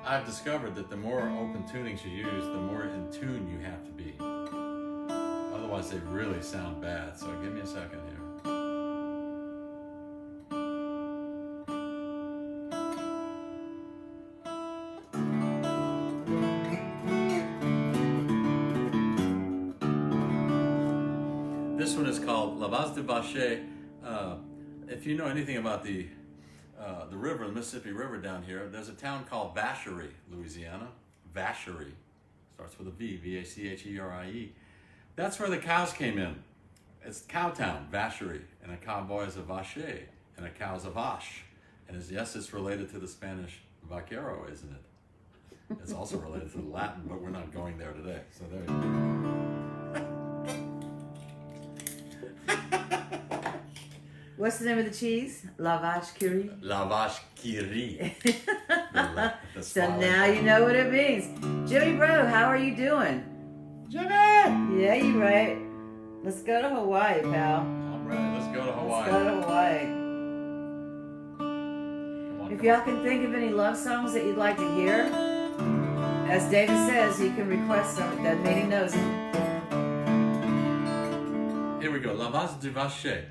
[SPEAKER 1] I've discovered that the more open tunings you use, the more in tune you have to be. Otherwise, they really sound bad. So give me a second here. This one is called La Vase de Vache. If you know anything about the river, the Mississippi River down here, there's a town called Vacherie, Louisiana. Vacherie. Starts with a V, V-A-C-H-E-R-I-E. That's where the cows came in. It's Cowtown, Vacherie. And a cowboy is a vache, and a cow is a vache. And yes, it's related to the Spanish vaquero, isn't it? It's also related to the Latin, but we're not going there today. So there you go.
[SPEAKER 2] What's the name of the cheese? La Vache qui rit?
[SPEAKER 1] La Vache qui rit.
[SPEAKER 2] So now you know what it means. Jimmy Bro, how are you doing?
[SPEAKER 1] Jimmy!
[SPEAKER 2] Yeah, you right. Let's go to Hawaii, pal.
[SPEAKER 1] I'm ready. Let's go to Hawaii.
[SPEAKER 2] Let's go to Hawaii.
[SPEAKER 1] Come on,
[SPEAKER 2] If y'all can think of any love songs that you'd like to hear, as David says, you can request them. That mean he knows them.
[SPEAKER 1] Here we go. La Vase du Vacher.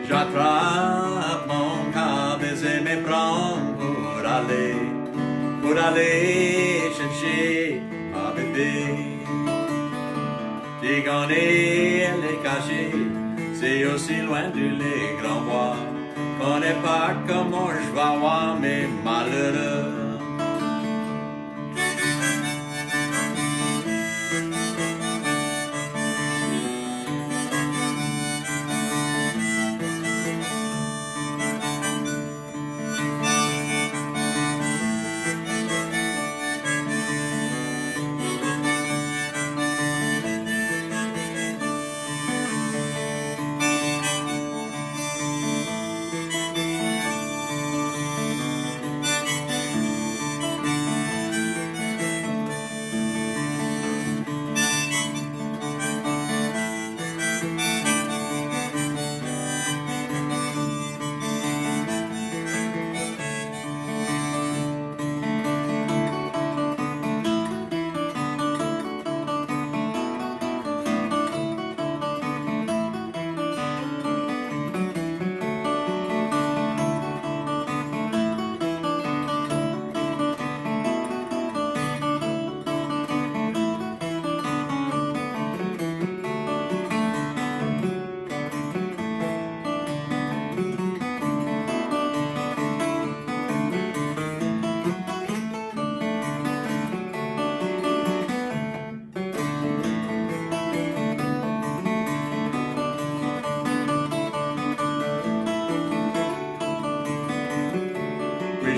[SPEAKER 3] J'attrape mon câble et me prends pour aller chercher ma bébé. Qui connaît elle est cachée, c'est aussi loin de les grands bois. Connais pas comment je vais avoir mes malheureux.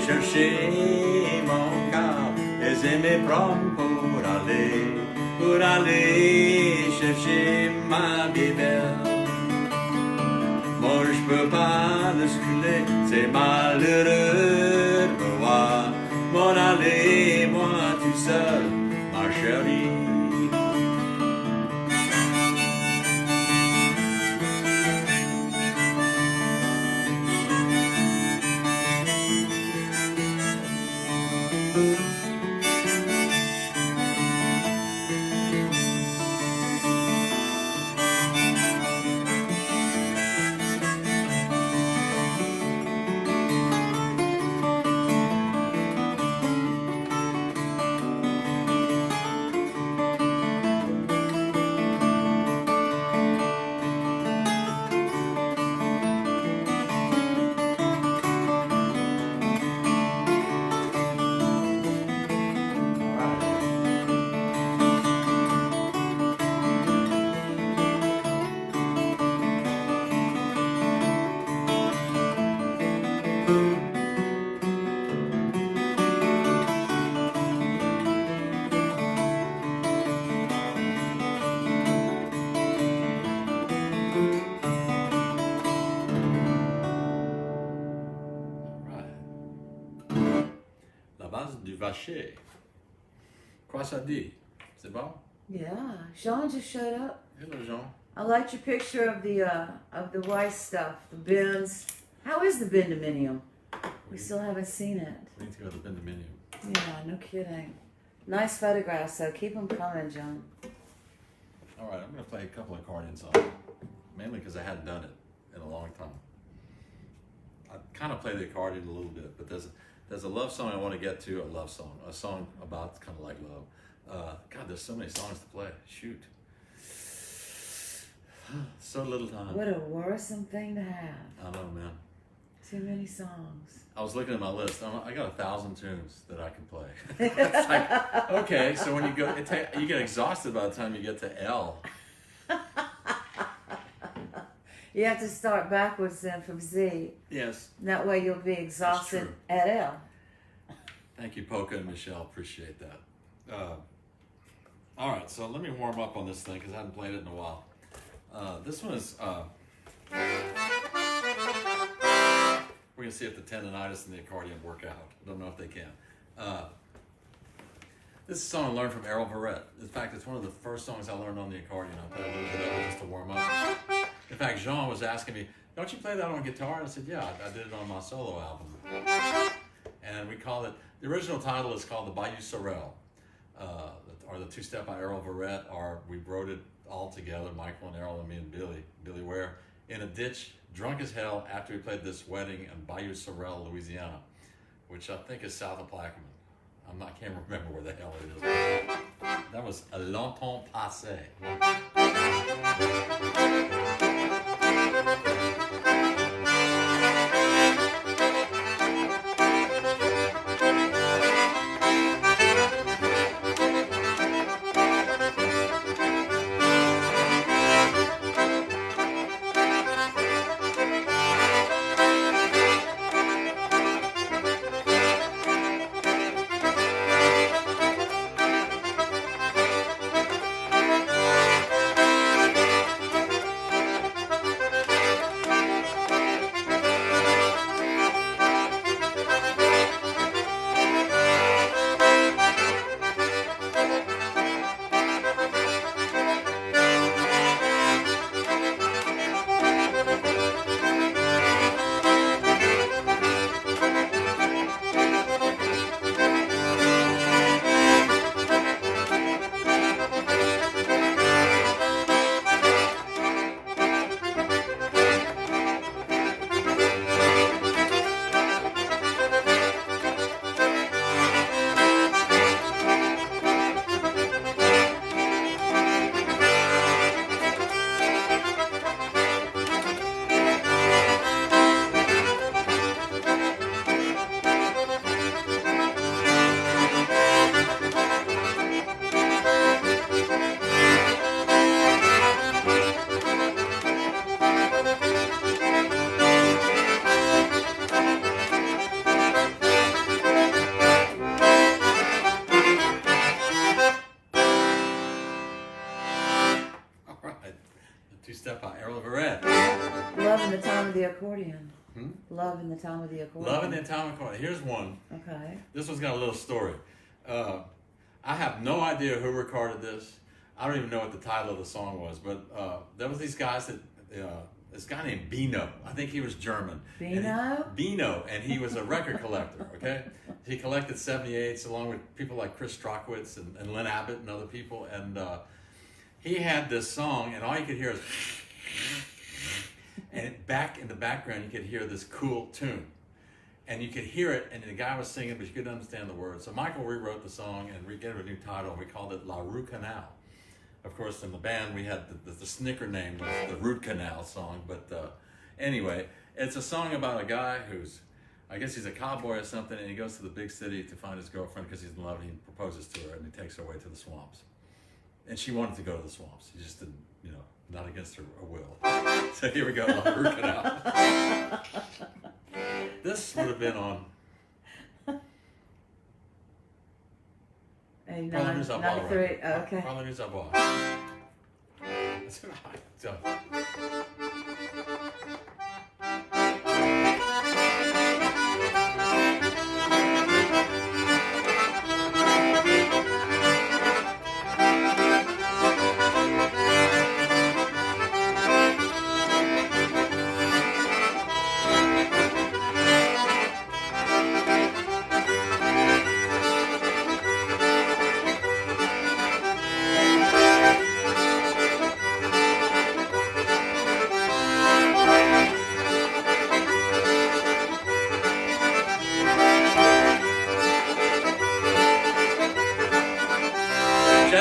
[SPEAKER 3] Chercher mon câble et me prendre pour aller chercher ma bébelle. Moi je peux pas le scruler, c'est malheureux de me voir m'en aller, moi tout seul, ma chérie. Du Vacher. Quoi ça dit? C'est bon?
[SPEAKER 2] Yeah, Sean just showed up.
[SPEAKER 1] Hello, Jean.
[SPEAKER 2] I liked your picture of the white stuff, the bins. How is the Bendominium? We still haven't seen it.
[SPEAKER 1] We need to go to the Bendominium.
[SPEAKER 2] Yeah, no kidding. Nice photographs, though. Keep them coming, John.
[SPEAKER 1] All right, I'm going to play a couple of accordion songs, mainly because I hadn't done it in a long time. I kind of play the accordion a little bit, but there's a love song I want to get to, a song about kind of like love. God, there's so many songs to play. Shoot. So little time.
[SPEAKER 2] What a worrisome thing to have.
[SPEAKER 1] I know, man.
[SPEAKER 2] Too many songs.
[SPEAKER 1] I was looking at my list. I got 1,000 tunes that I can play. It's like, okay, so when you go, you get exhausted by the time you get to L.
[SPEAKER 2] You have to start backwards then from Z.
[SPEAKER 1] Yes.
[SPEAKER 2] That way you'll be exhausted
[SPEAKER 1] true.
[SPEAKER 2] at L.
[SPEAKER 1] Thank you, Polka and Michelle. Appreciate that. All right, so let me warm up on this thing because I haven't played it in a while. This one is... we're going to see if the tendonitis and the accordion work out. I don't know if they can. This is a song I learned from Errol Verrett. In fact, it's one of the first songs I learned on the accordion. I played a little bit of it just to warm up. In fact, Jean was asking me, don't you play that on guitar? And I said, yeah, I did it on my solo album. And we called it, the original title is called the Bayou Sorel, or the two-step by Errol Verrett, or we wrote it all together, Michael and Errol and me and Billy Ware, in a ditch, drunk as hell, after we played this wedding in Bayou Sorel, Louisiana, which I think is south of Plaquemine. I can't remember where the hell it is. That was a longtemps passé. Two-step by Errol Verrett.
[SPEAKER 2] Love in the Time of the Accordion. Love in the Time of the Accordion.
[SPEAKER 1] Love in the Time of the Accordion. Here's one.
[SPEAKER 2] Okay.
[SPEAKER 1] This one's got a little story. I have no idea who recorded this. I don't even know what the title of the song was, but there was these guys that, this guy named Bino. I think he was German.
[SPEAKER 2] Bino?
[SPEAKER 1] Bino, and he was a record collector, okay? He collected 78s along with people like Chris Strockwitz and Lynn Abbott and other people, and he had this song, and all you could hear is, and back in the background you could hear this cool tune. And you could hear it, and the guy was singing, but you couldn't understand the words. So Michael rewrote the song and gave it a new title, and we called it La Rue Canal. Of course, in the band, we had the snicker name was the Root Canal song, but anyway, it's a song about a guy who's, I guess he's a cowboy or something, and he goes to the big city to find his girlfriend because he's in love, and he proposes to her, and he takes her away to the swamps. And she wanted to go to the swamps. He just didn't, not against her will. So here we go, La Rue Canal. This would have been on
[SPEAKER 2] 89, 93, okay.
[SPEAKER 1] Parle nous à boire. So,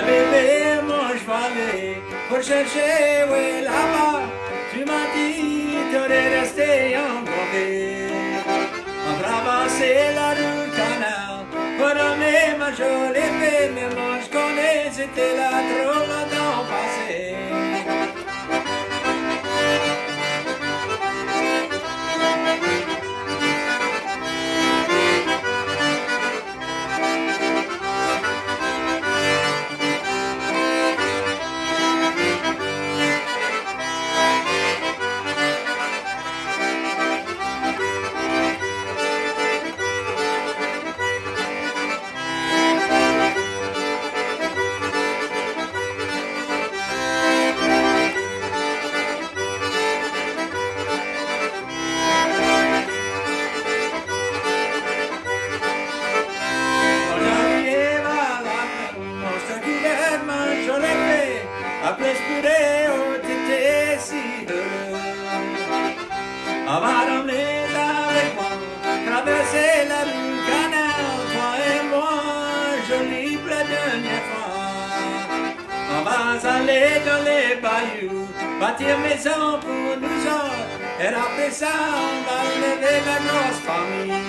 [SPEAKER 3] bébé, moi je vais aller pour chercher, ouais, là-bas. Tu m'as dit, t'aurais resté en Corée. était là trop longtemps passé. Après je pourrais, oh, t'étais si heureux. On va t'emmener avec moi, traverser la rue Canal, toi et moi, jolie pour la dernière fois. On va aller dans les bayous, bâtir maison pour nous autres, et après ça, on va lever la grosse famille.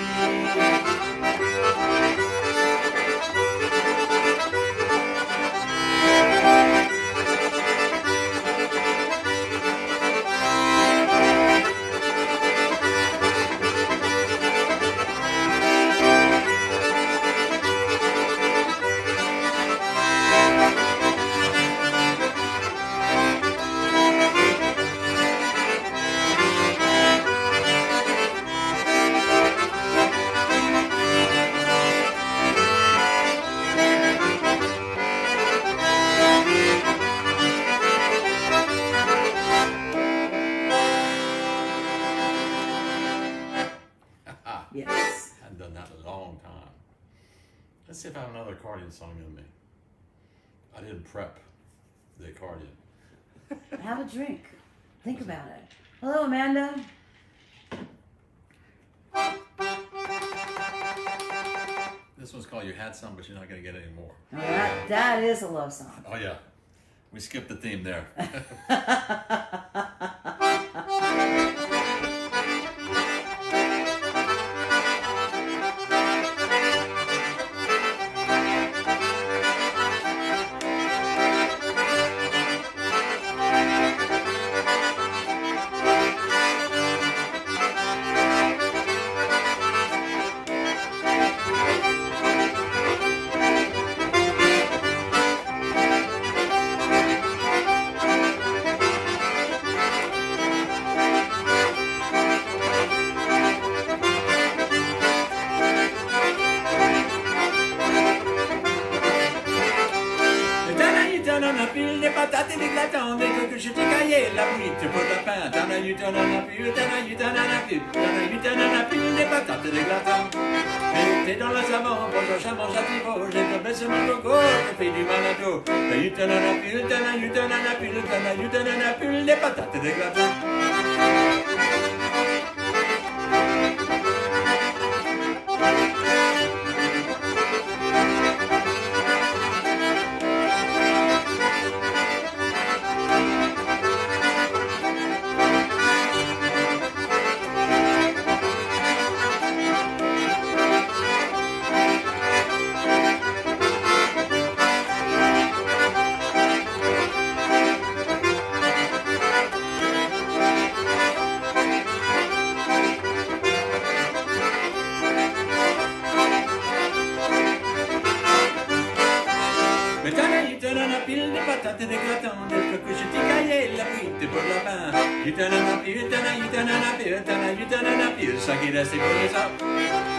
[SPEAKER 2] Yes.
[SPEAKER 1] I hadn't done that in a long time. Let's see if I have another accordion song in me. I didn't prep the accordion.
[SPEAKER 2] Have a drink. Think about it. Hello, Amanda.
[SPEAKER 1] This one's called You Had Some, but you're not going to get any more.
[SPEAKER 2] All right, that is a love song.
[SPEAKER 1] Oh, yeah. We skipped the theme there. Des patates et des glatons, des coques, je t'ai caillé, la pluie, tu peux la pain, t'en as eu, t'en as plus, t'en as eu, t'en as plus, t'en as eu, t'en as plus, des patates et des glatons. T'es dans le savon, pour ton chamon, j'attivo, j'ai tombé sur mon coco, je fais du mal à dos. T'as eu, t'en as plus, t'en as eu, t'en as plus, t'en as eu, t'en as plus, des patates et des glatons. Pile de patates et des gratons, des coques, je t'ai caillé, la pluie, t'es pour la pain. You t'en as plus, t'en as eu, t'en as plus, t'en as eu, t'en as plus, ça qui reste pour les hommes.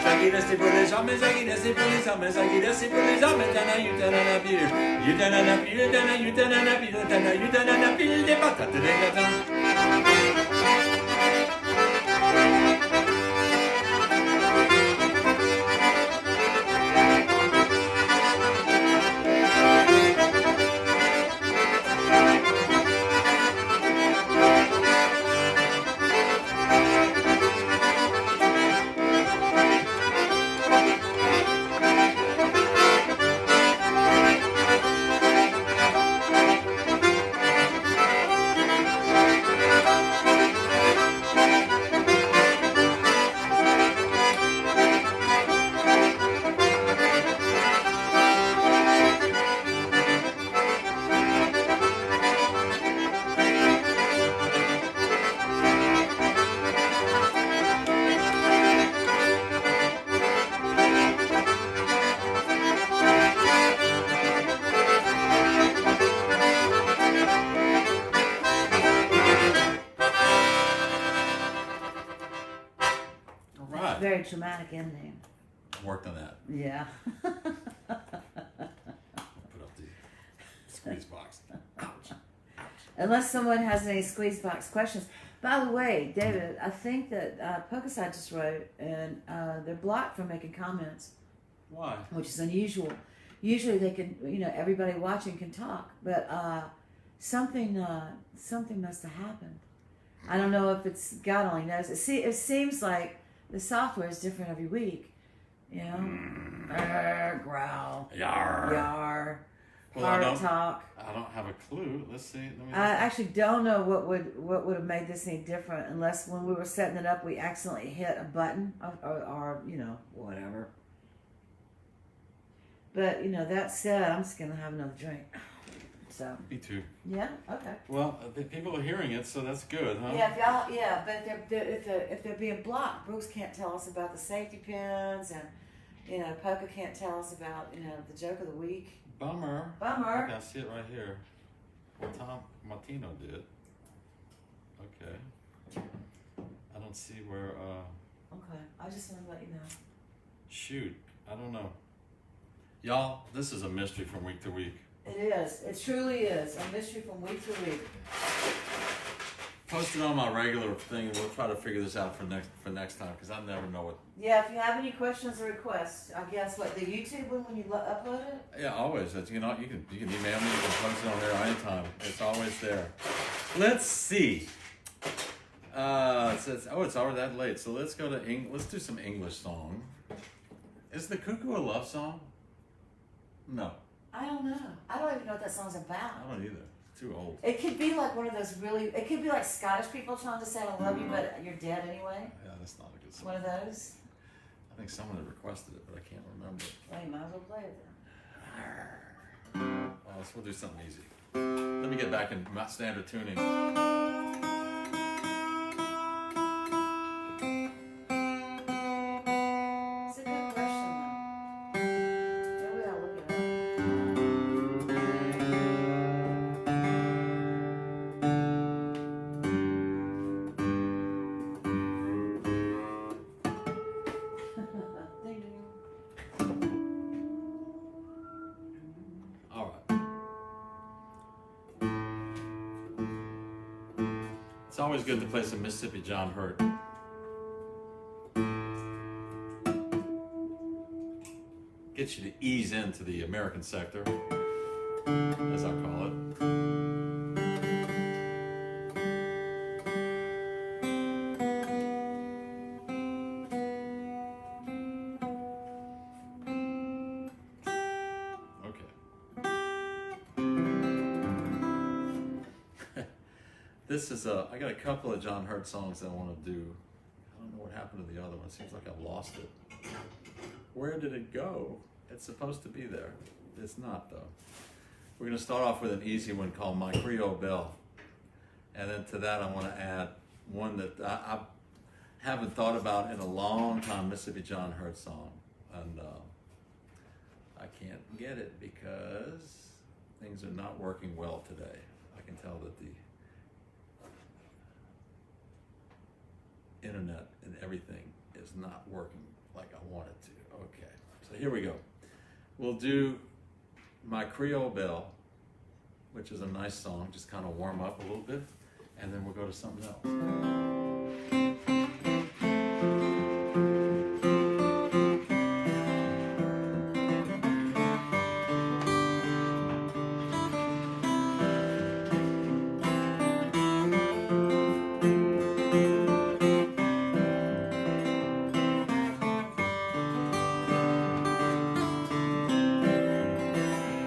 [SPEAKER 1] Ça qui reste pour les hommes, ça qui reste pour les hommes, ça qui reste pour les hommes, t'en as eu, t'en as plus. You t'en as plus, t'en as eu, t'en as plus, t'en as eu, t'en as plus, des patates et des gratons.
[SPEAKER 2] very traumatic ending.
[SPEAKER 1] Worked on that.
[SPEAKER 2] Yeah.
[SPEAKER 1] Put up the squeeze box. Ouch.
[SPEAKER 2] Unless someone has any squeeze box questions. By the way, David, I think that Pocaside just wrote, and they're blocked from making comments,
[SPEAKER 1] Why?
[SPEAKER 2] which is unusual. Usually they can, everybody watching can talk, but something must have happened. I don't know if it's, God only knows. It seems like the software is different every week, growl,
[SPEAKER 1] Yar.
[SPEAKER 2] yar,
[SPEAKER 1] Well,
[SPEAKER 2] hard talk.
[SPEAKER 1] I don't have a clue. Let's see.
[SPEAKER 2] I actually don't know what would have made this any different unless when we were setting it up we accidentally hit a button or whatever. But that said, I'm just gonna have another drink. So.
[SPEAKER 1] Me too.
[SPEAKER 2] Yeah. Okay.
[SPEAKER 1] Well, the people are hearing it, so that's good, huh?
[SPEAKER 2] Yeah. If y'all. Yeah. But if they're being blocked, Brooks can't tell us about the safety pins, and Poca can't tell us about the joke of the week.
[SPEAKER 1] Bummer.
[SPEAKER 2] Bummer.
[SPEAKER 1] Okay, I see it right here. Well, Tom Martino did. Okay. I don't see where.
[SPEAKER 2] Okay. I just want to let you know.
[SPEAKER 1] Shoot, I don't know. Y'all, this is a mystery from week to week.
[SPEAKER 2] It is. It truly is a mystery from week to week.
[SPEAKER 1] Post it on my regular thing, and we'll try to figure this out for next time, because I never know what.
[SPEAKER 2] Yeah, if you have any questions or requests, I guess the YouTube one when you upload it.
[SPEAKER 1] Yeah, always. You can email me. You can post it on there anytime. It's always there. Let's see. It says, it's already that late. So let's go to Let's do some English song. Is the Cuckoo a love song? No.
[SPEAKER 2] I don't know. I don't even know what that song's about.
[SPEAKER 1] I don't either. It's too old.
[SPEAKER 2] It could be like one of those it could be like Scottish people trying to say I love you, but you're dead anyway.
[SPEAKER 1] Yeah, that's not a good song.
[SPEAKER 2] One of those.
[SPEAKER 1] I think someone had requested it, but I can't remember.
[SPEAKER 2] Well, you might as well play it then.
[SPEAKER 1] Well, we'll do something easy. Let me get back in my standard tuning.
[SPEAKER 2] It's a good question though. Yeah, we gotta look it up. Ding ding.
[SPEAKER 1] All right. It's always good to play some Mississippi John Hurt. Gets you to ease into the American sector, as I call it. This is I got a couple of John Hurt songs I want to do. I don't know what happened to the other one. It seems like I've lost it. Where did it go? It's supposed to be there. It's not though. We're going to start off with an easy one called My Creole Belle. And then to that I want to add one that I haven't thought about in a long time, Mississippi John Hurt song. And I can't get it because things are not working well today. I can tell that the internet and everything is not working like I want it to. Okay, so here we go. We'll do My Creole Belle, which is a nice song, just kind of warm up a little bit, and then we'll go to something else.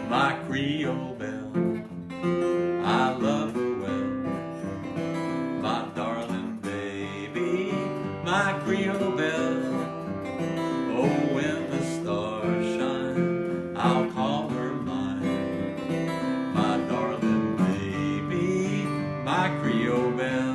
[SPEAKER 1] My Creole belle, I love her well. My darling baby, my Creole belle. Oh, when the stars shine, I'll call her mine. My darling baby, my Creole belle.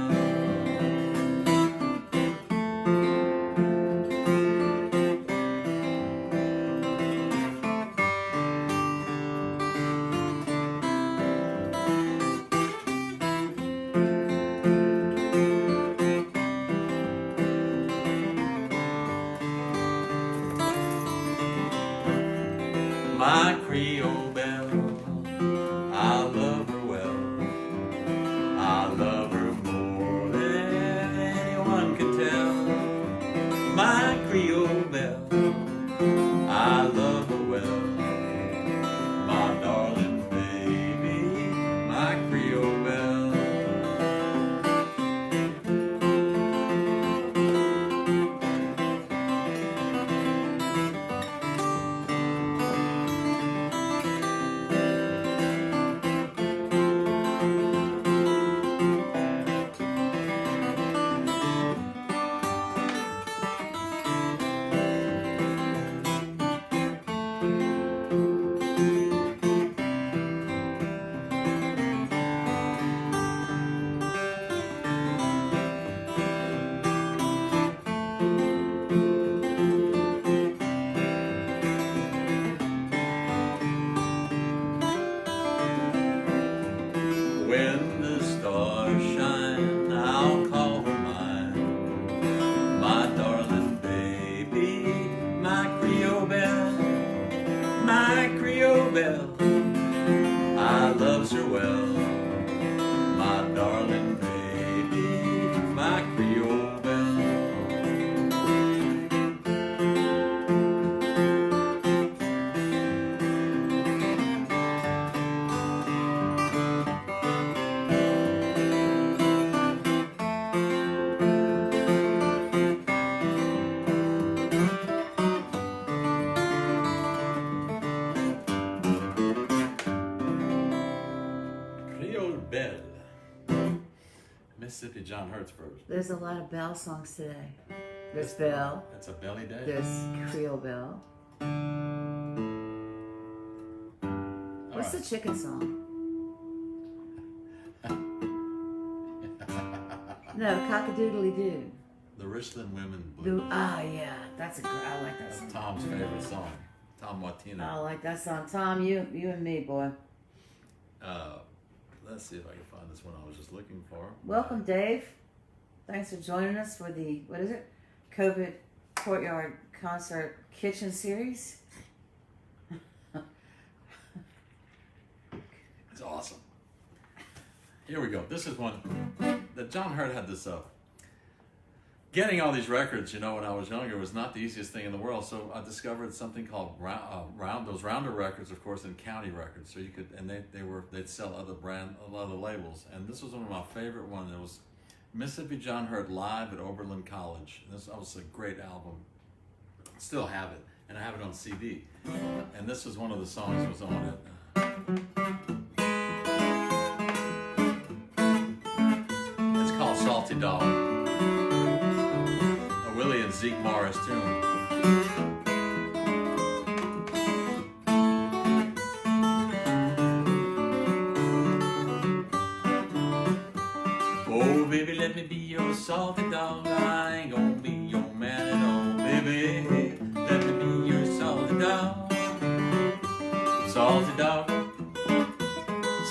[SPEAKER 1] John Hurt's version.
[SPEAKER 2] There's a lot of Bell songs today. There's Bell.
[SPEAKER 1] It's a belly day.
[SPEAKER 2] There's Creole Bell. What's the chicken song? No, Cock-a-doodly-doo.
[SPEAKER 1] The Richland Women Blues.
[SPEAKER 2] Yeah, I like that
[SPEAKER 1] That's
[SPEAKER 2] song.
[SPEAKER 1] Tom's favorite song. Tom Martino.
[SPEAKER 2] I like that song. Tom, you and me, boy.
[SPEAKER 1] Let's see if I can find this one I was just looking for.
[SPEAKER 2] Welcome, Dave. Thanks for joining us for the, what is it? COVID Courtyard Concert Kitchen Series.
[SPEAKER 1] It's awesome. Here we go. This is one that John Hurt had this up. Getting all these records, when I was younger, was not the easiest thing in the world. So I discovered something called those rounder records, of course, and county records. So you could, and they'd sell other labels. And this was one of my favorite ones. It was Mississippi John Hurt live at Oberlin College. And this was a great album. Still have it, and I have it on CD. And this was one of the songs that was on it. It's called Salty Dog. Willie and Zeke Morris tune. Oh, baby, let me be your salty dog. I ain't gonna be your man at all, baby. Let me be your salty dog. Salty dog.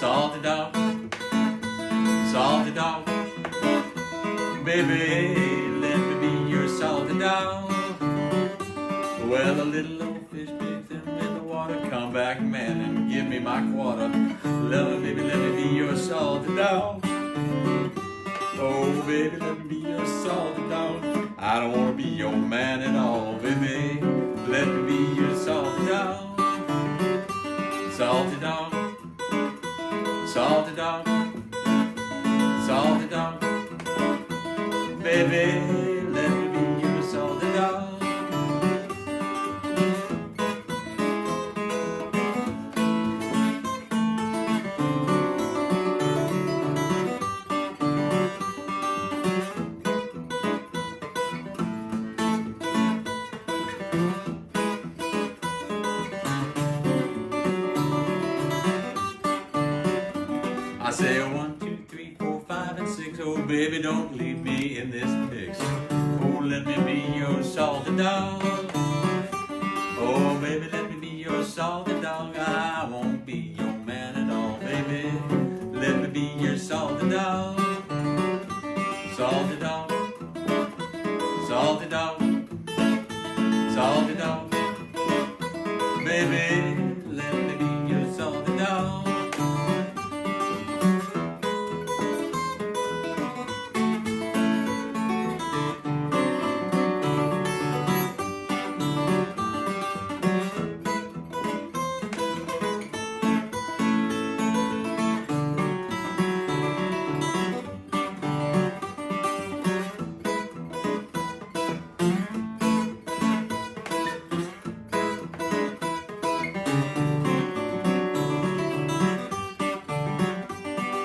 [SPEAKER 1] Salty dog. Salty dog. Baby, salty dog. Well, a little old fish picked him in the water. Come back, man, and give me my quarter. Love, baby, let me be your salty dog. Oh, baby, let me be your salty dog. I don't wanna be your man at all, baby. Let me be your salty dog. Salty dog. Salty dog. Salty dog. Baby. I say 1, 2, 3, 4, 5, and 6. Oh, baby, don't leave me in this mix. Oh, let me be your salty dog. Oh, baby, let me be your salty dog. I won't be your man at all, baby. Let me be your salty dog. Salty dog. Salty dog. Salty dog. Baby, let me be your salty dog.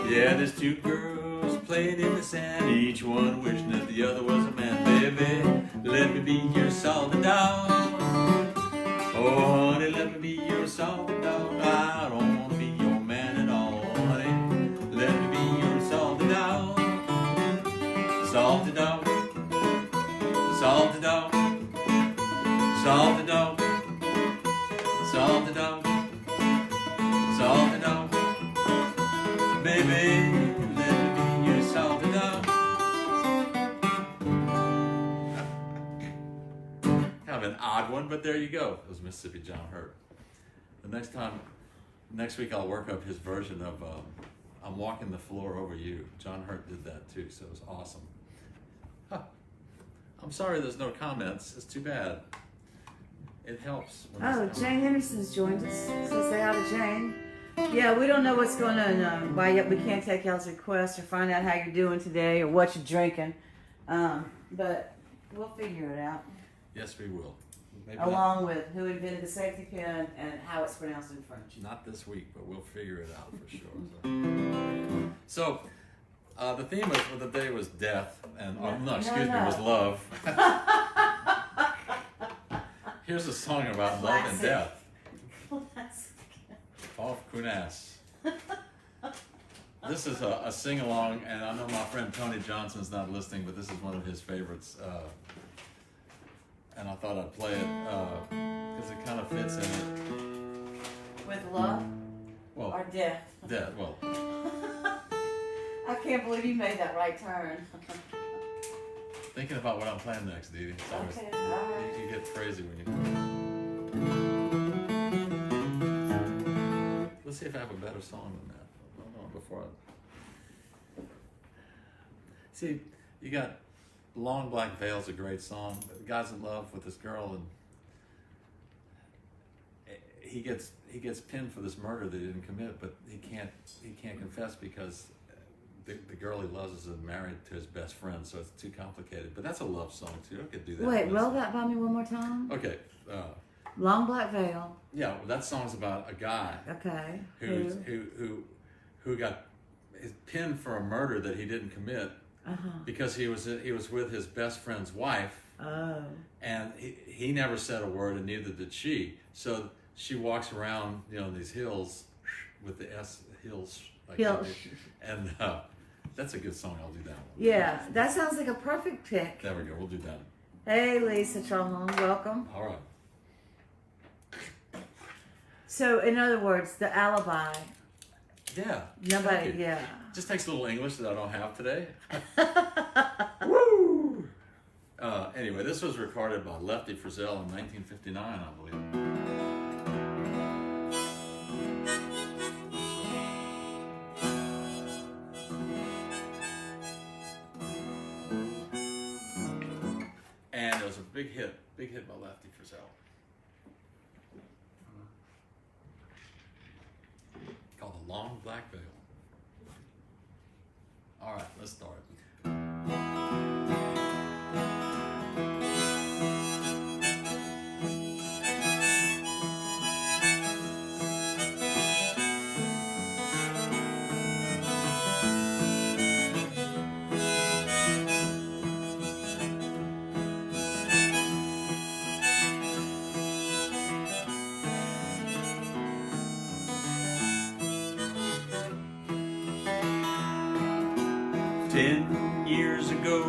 [SPEAKER 1] Yeah, there's two girls playing in the sand, each one wishing that the other was a man. Baby, let me be your salty dog. Oh, honey, let me be your salty dog. I don't want to be your man at all, honey. Let me be your salty dog. Salty dog. Salty dog. Salty dog. Salty dog. Salty dog. Baby, let me be your salty dog. Kind of an odd one, but there you go. It was Mississippi John Hurt. Next week I'll work up his version of I'm Walking the Floor Over You. John Hurt did that too, so it was awesome. Huh. I'm sorry there's no comments. It's too bad. It helps.
[SPEAKER 2] Oh, Jane Henderson's joined us. So say hi to Jane. Yeah, we don't know what's going on. Why yet we can't take y'all's requests or find out how you're doing today or what you're drinking. But we'll figure it out.
[SPEAKER 1] Yes, we will. Maybe
[SPEAKER 2] Along with who invented the safety pin and how it's pronounced in French.
[SPEAKER 1] not this week, but we'll figure it out for sure. So The theme for the day was death, and
[SPEAKER 2] No.
[SPEAKER 1] was love. Here's a song about love and
[SPEAKER 2] Classic.
[SPEAKER 1] death.
[SPEAKER 2] Classic.
[SPEAKER 1] Off Kunas. This is a sing-along, and I know my friend Tony Johnson's not listening, but this is one of his favorites. And I thought I'd play it because it kind of fits in it.
[SPEAKER 2] With love
[SPEAKER 1] Well,
[SPEAKER 2] or death?
[SPEAKER 1] death. Well,
[SPEAKER 2] I can't believe you made that right turn.
[SPEAKER 1] thinking about what I'm playing next, Dee Dee. It's always-
[SPEAKER 2] Okay, all right.
[SPEAKER 1] You get crazy when you. Let's see if I have a better song than that. Hold on before I. See, you got Long Black Veil's a great song. The guy's in love with this girl, and he gets pinned for this murder that he didn't commit, but he can't confess because the girl he loves is married to his best friend, so it's too complicated. But that's a love song too. I could do that.
[SPEAKER 2] Wait, roll that by me one more time.
[SPEAKER 1] Okay.
[SPEAKER 2] Long Black Veil.
[SPEAKER 1] Yeah, well, that song's about a guy
[SPEAKER 2] Okay.
[SPEAKER 1] who got pinned for a murder that he didn't commit because he was with his best friend's wife. Oh. And he never said a word, and neither did she. So she walks around, these hills with the S hills.
[SPEAKER 2] Hills.
[SPEAKER 1] And that's a good song. I'll do that one.
[SPEAKER 2] Yeah, that sounds like a perfect pick.
[SPEAKER 1] There we go. We'll do that.
[SPEAKER 2] Hey, Lisa Trahone, welcome.
[SPEAKER 1] All right.
[SPEAKER 2] So, in other words, the alibi.
[SPEAKER 1] Yeah.
[SPEAKER 2] Nobody,
[SPEAKER 1] Thank you.
[SPEAKER 2] yeah.
[SPEAKER 1] Just takes a little English that I don't have today. Woo! Anyway, this was recorded by Lefty Frizzell in 1959, I believe. And it was a big hit by Lefty Frizzell. Called The Long Black Veil. All right, let's start. Years ago,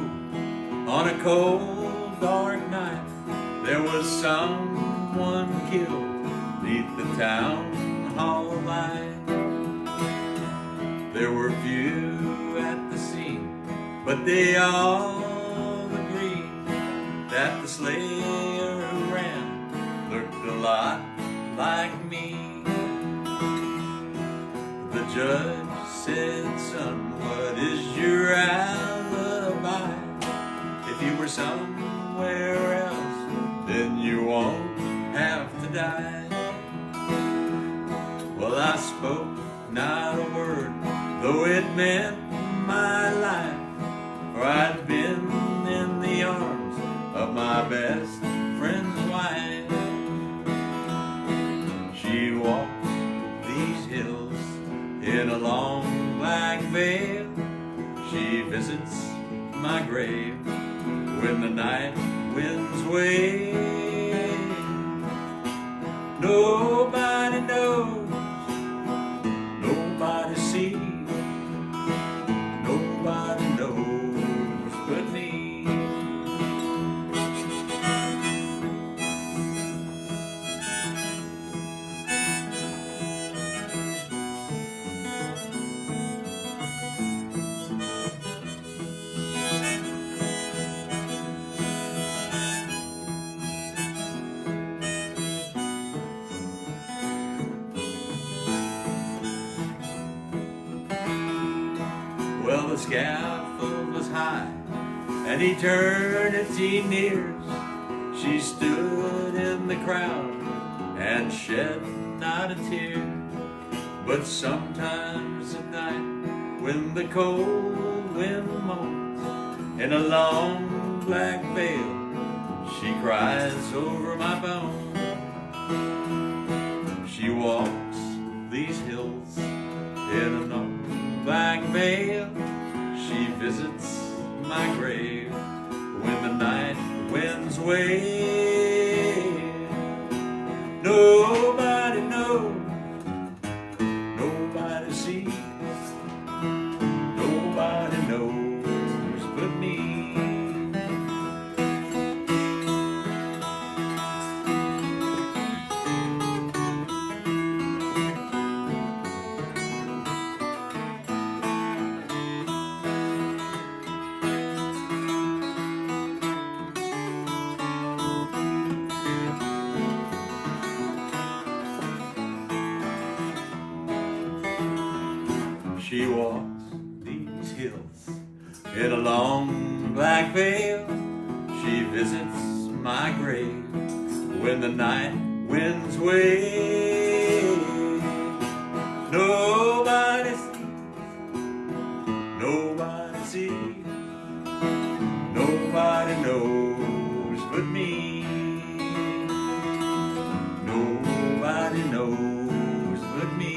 [SPEAKER 1] on a cold, dark night, there was someone killed neath the town hall light. There were few at the scene, but they all agreed that the slayer who ran looked a lot like me. The judge said, "Son, what is your alibi? If you were somewhere else, then you won't have to die." Well, I spoke not a word, though it meant my life, for I'd been in the arms of my best friend's wife. She walks these hills in a long black veil. She visits my grave when the night winds wave. Nobody knows, nobody sees, nobody knows but me. Well, the scaffold was high, and eternity nears. She stood in the crowd and shed not a tear. But sometimes at night, when the cold wind moans in a long black veil, she cries over my bones. She walks these hills in a long black veil. visits my grave when the night winds wave. Nobody knows, nobody sees, nobody knows but me. She walks these hills in a long black veil. She visits my grave when the night winds wave. Nobody sees, nobody sees, nobody knows but me. Nobody knows but me.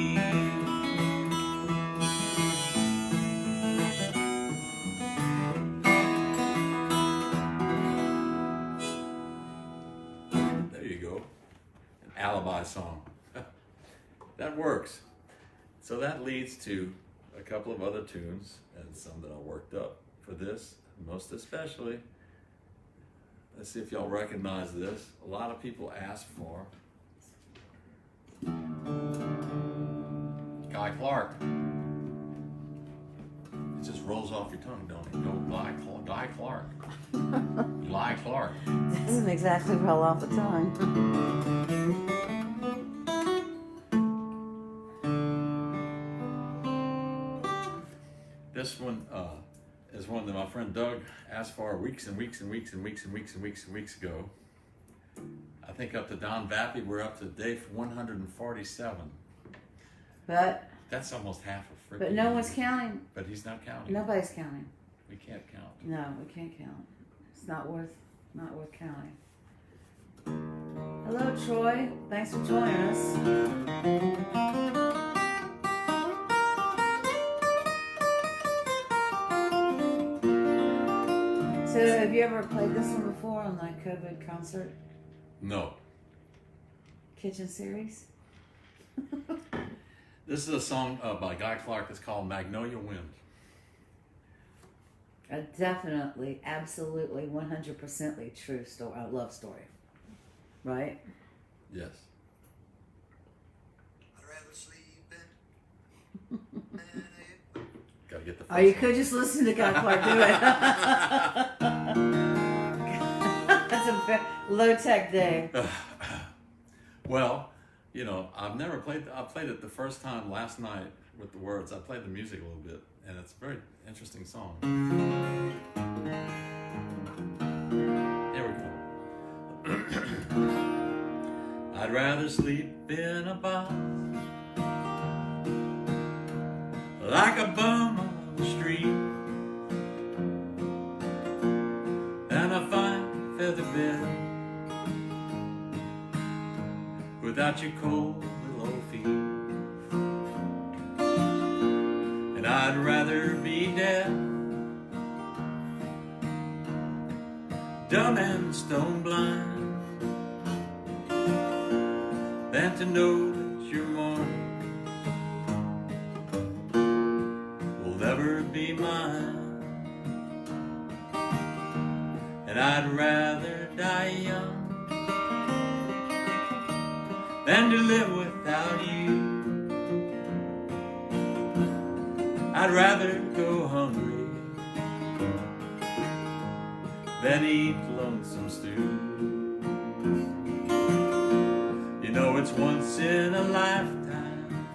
[SPEAKER 1] Alibi song. That works. So that leads to a couple of other tunes and some that I worked up for this, most especially. Let's see if y'all recognize this. A lot of people ask for Guy Clark. It just rolls off your tongue, don't it? Go Guy Clark. Guy Clark.
[SPEAKER 2] Doesn't exactly roll off the tongue.
[SPEAKER 1] This one is one that my friend Doug asked for weeks and weeks ago. I think up to Don Vappy, we're up to day 147.
[SPEAKER 2] But
[SPEAKER 1] That's almost half a freaking.
[SPEAKER 2] no
[SPEAKER 1] year.
[SPEAKER 2] one's counting.
[SPEAKER 1] But he's not counting.
[SPEAKER 2] Nobody's counting.
[SPEAKER 1] We can't count.
[SPEAKER 2] No, we can't count. It's not worth counting. Hello, Troy. Thanks for joining us. So, have you ever played this one before on the COVID concert
[SPEAKER 1] No.
[SPEAKER 2] kitchen series?
[SPEAKER 1] This is a song by Guy Clark that's called Magnolia Wind.
[SPEAKER 2] A definitely, absolutely, 100% true story, love story, right?
[SPEAKER 1] Yes.
[SPEAKER 4] I'd rather sleep in.
[SPEAKER 1] Gotta get the.
[SPEAKER 2] Or you
[SPEAKER 1] first
[SPEAKER 2] could
[SPEAKER 1] one.
[SPEAKER 2] just listen to Guy Clark do it. That's a low-tech day.
[SPEAKER 1] Well, you know, I've never played. I played it the first time last night with the words. I played the music a little bit, and it's a very interesting song. Here we go. I'd rather sleep in a box like a bum on the street than a fine feather bed without your cold little old feet. And I'd rather be dead, dumb and stone blind, than to know that your morning will never be mine. And I'd rather die young than to live without you. I'd rather go hungry than eat lonesome stew. You know it's once in a lifetime,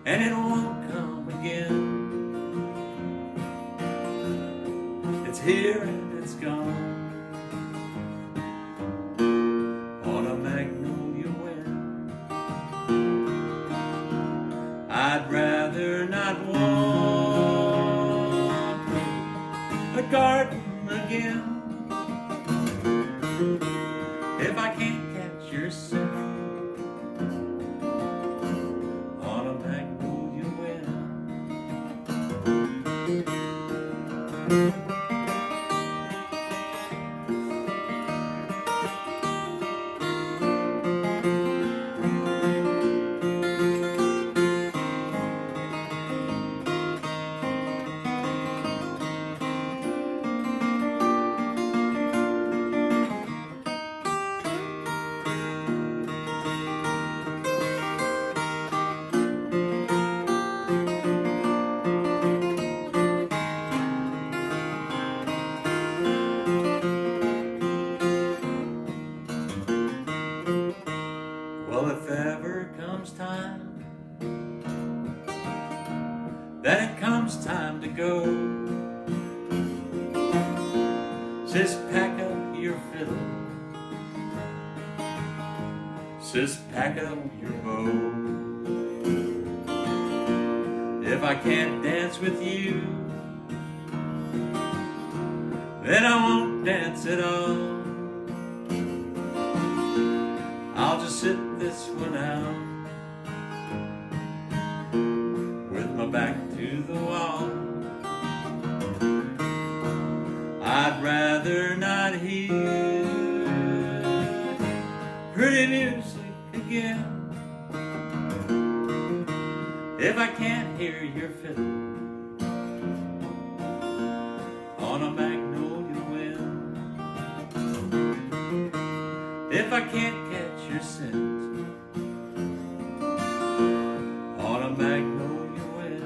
[SPEAKER 1] and it won't come again. It's here and it's gone. I'd rather not walk the garden again if I can't catch your scent on a magnolia wind.
[SPEAKER 3] Well, if ever comes time, then it comes time to go. Sis, pack up your fiddle. Sis, pack up your bow. If I can't dance with you, then I won't dance at all. I'll just sit this one out with my back to the wall. I'd rather not hear pretty music again if I can't hear your fiddle on a magnolia wind. If I can't catch your scent on a magnolia wind.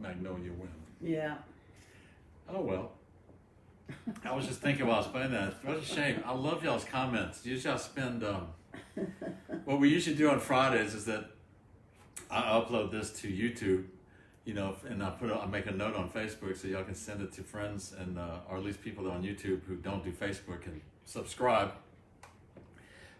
[SPEAKER 1] Magnolia Wind.
[SPEAKER 2] Yeah.
[SPEAKER 1] Oh well. I was just thinking while I was playing that. What a shame. I love y'all's comments. Usually I spend what we usually do on Fridays is that I upload this to YouTube. and I make a note on Facebook so y'all can send it to friends and or at least people on YouTube who don't do Facebook and subscribe.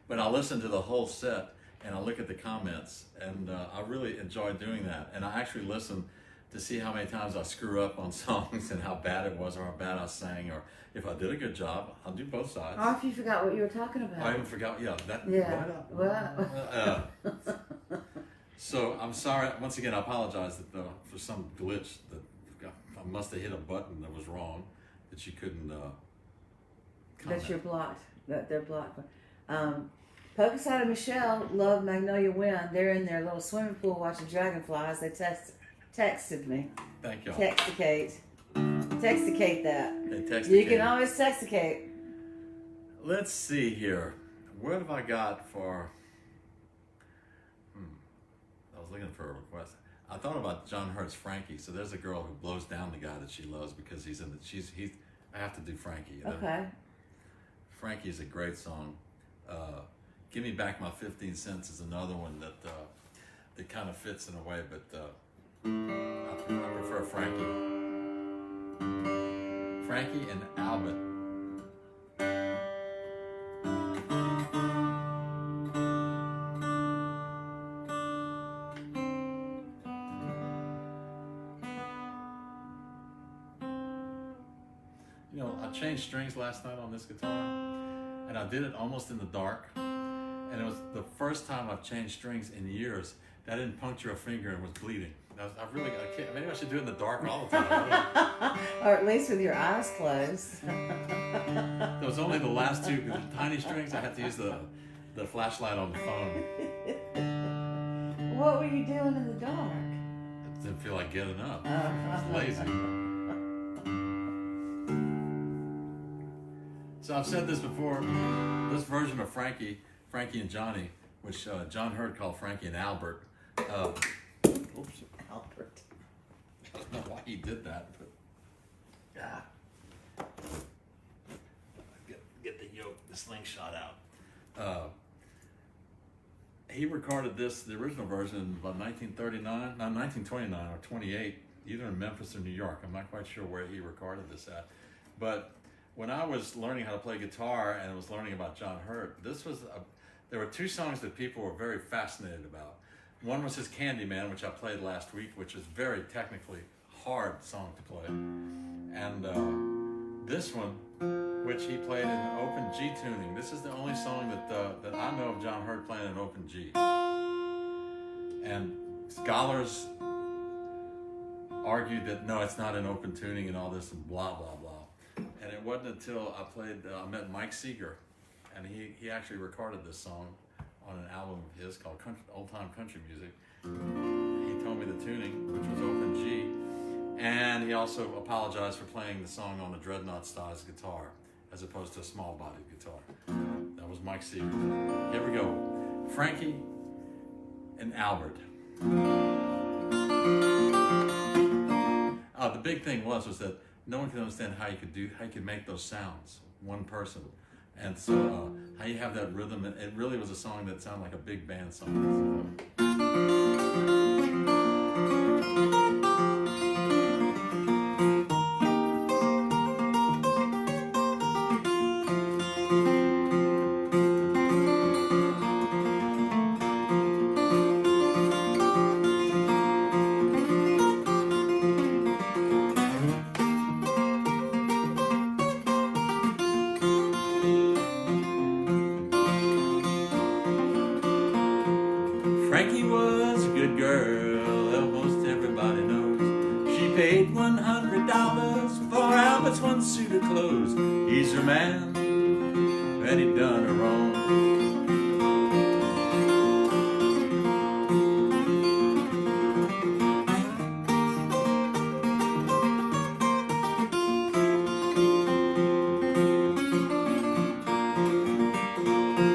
[SPEAKER 1] But I listen to the whole set and I look at the comments, and I really enjoy doing that. And I actually listen to see how many times I screw up on songs and how bad it was, or how bad I sang, or if I did a good job. I'll do both sides.
[SPEAKER 2] Or if you forgot what you were talking about.
[SPEAKER 1] I even forgot. Yeah, that.
[SPEAKER 2] Yeah. Well.
[SPEAKER 1] So I'm sorry. Once again, I apologize for some glitch that I must have hit a button that was wrong, that you couldn't.
[SPEAKER 2] That you're blocked. That they're blocked. Pocaside and Michelle love Magnolia Wind. They're in their little swimming pool watching dragonflies. They texted me.
[SPEAKER 1] Thank y'all.
[SPEAKER 2] Texticate. Texticate that.
[SPEAKER 1] They texticate.
[SPEAKER 2] You can always texticate.
[SPEAKER 1] Let's see here. What have I got for? I was looking for a request. I thought about John Hurt's Frankie. So there's a girl who blows down the guy that she loves because he's in the. I have to do Frankie.
[SPEAKER 2] Okay.
[SPEAKER 1] Frankie is a great song. Give Me Back My 15 Cents is another one that kind of fits in a way, but I prefer Frankie. Frankie and Albert. I changed strings last night on this guitar, and I did it almost in the dark. And it was the first time I've changed strings in years that didn't puncture a finger and was bleeding. I can't, maybe I should do it in the dark all the time.
[SPEAKER 2] Or at least with your eyes closed.
[SPEAKER 1] There was only the last two, because the tiny strings, I had to use the flashlight on the phone.
[SPEAKER 2] What were you doing in the dark?
[SPEAKER 1] I didn't feel like getting up. I was lazy. So I've said this before, this version of Frankie and Johnny, which John Hurt called Frankie and Albert. Oops.
[SPEAKER 2] Albert.
[SPEAKER 1] I don't know why he did that, but get the yoke, the slingshot out. He recorded the original version in about 1929 or 28, either in Memphis or New York. I'm not quite sure where he recorded this at, but when I was learning how to play guitar and was learning about John Hurt, there were two songs that people were very fascinated about. One was his Candyman, which I played last week, which is very technically hard song to play. And this one, which he played in an open G tuning. This is the only song that I know of John Hurt playing an open G. And scholars argued that no, it's not an open tuning and all this and blah, blah, blah. And it wasn't until I met Mike Seeger, and he actually recorded this song on an album of his called Old Time Country Music. He told me the tuning, which was open G, and he also apologized for playing the song on a dreadnought size guitar as opposed to a small bodied guitar. That was Mike Seeger. Here we go. Frankie and Albert. The big thing was that no one could understand how you could make those sounds, one person. And so how you have that rhythm, it really was a song that sounded like a big band song. Frankie was a good girl, almost everybody knows. She paid $100 for Albert's one suit of clothes. He's her man, and he done her wrong.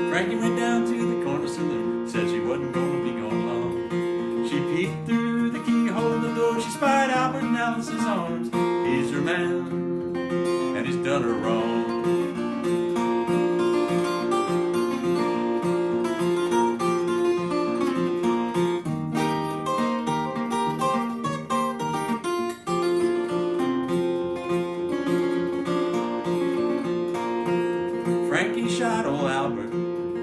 [SPEAKER 1] Frankie went down to the corner saloon, said she wasn't gonna be gone long. She peeked through the keyhole of the door, she spied Albert in Alice's arms. He's her man, and he's done her wrong. shot old Albert.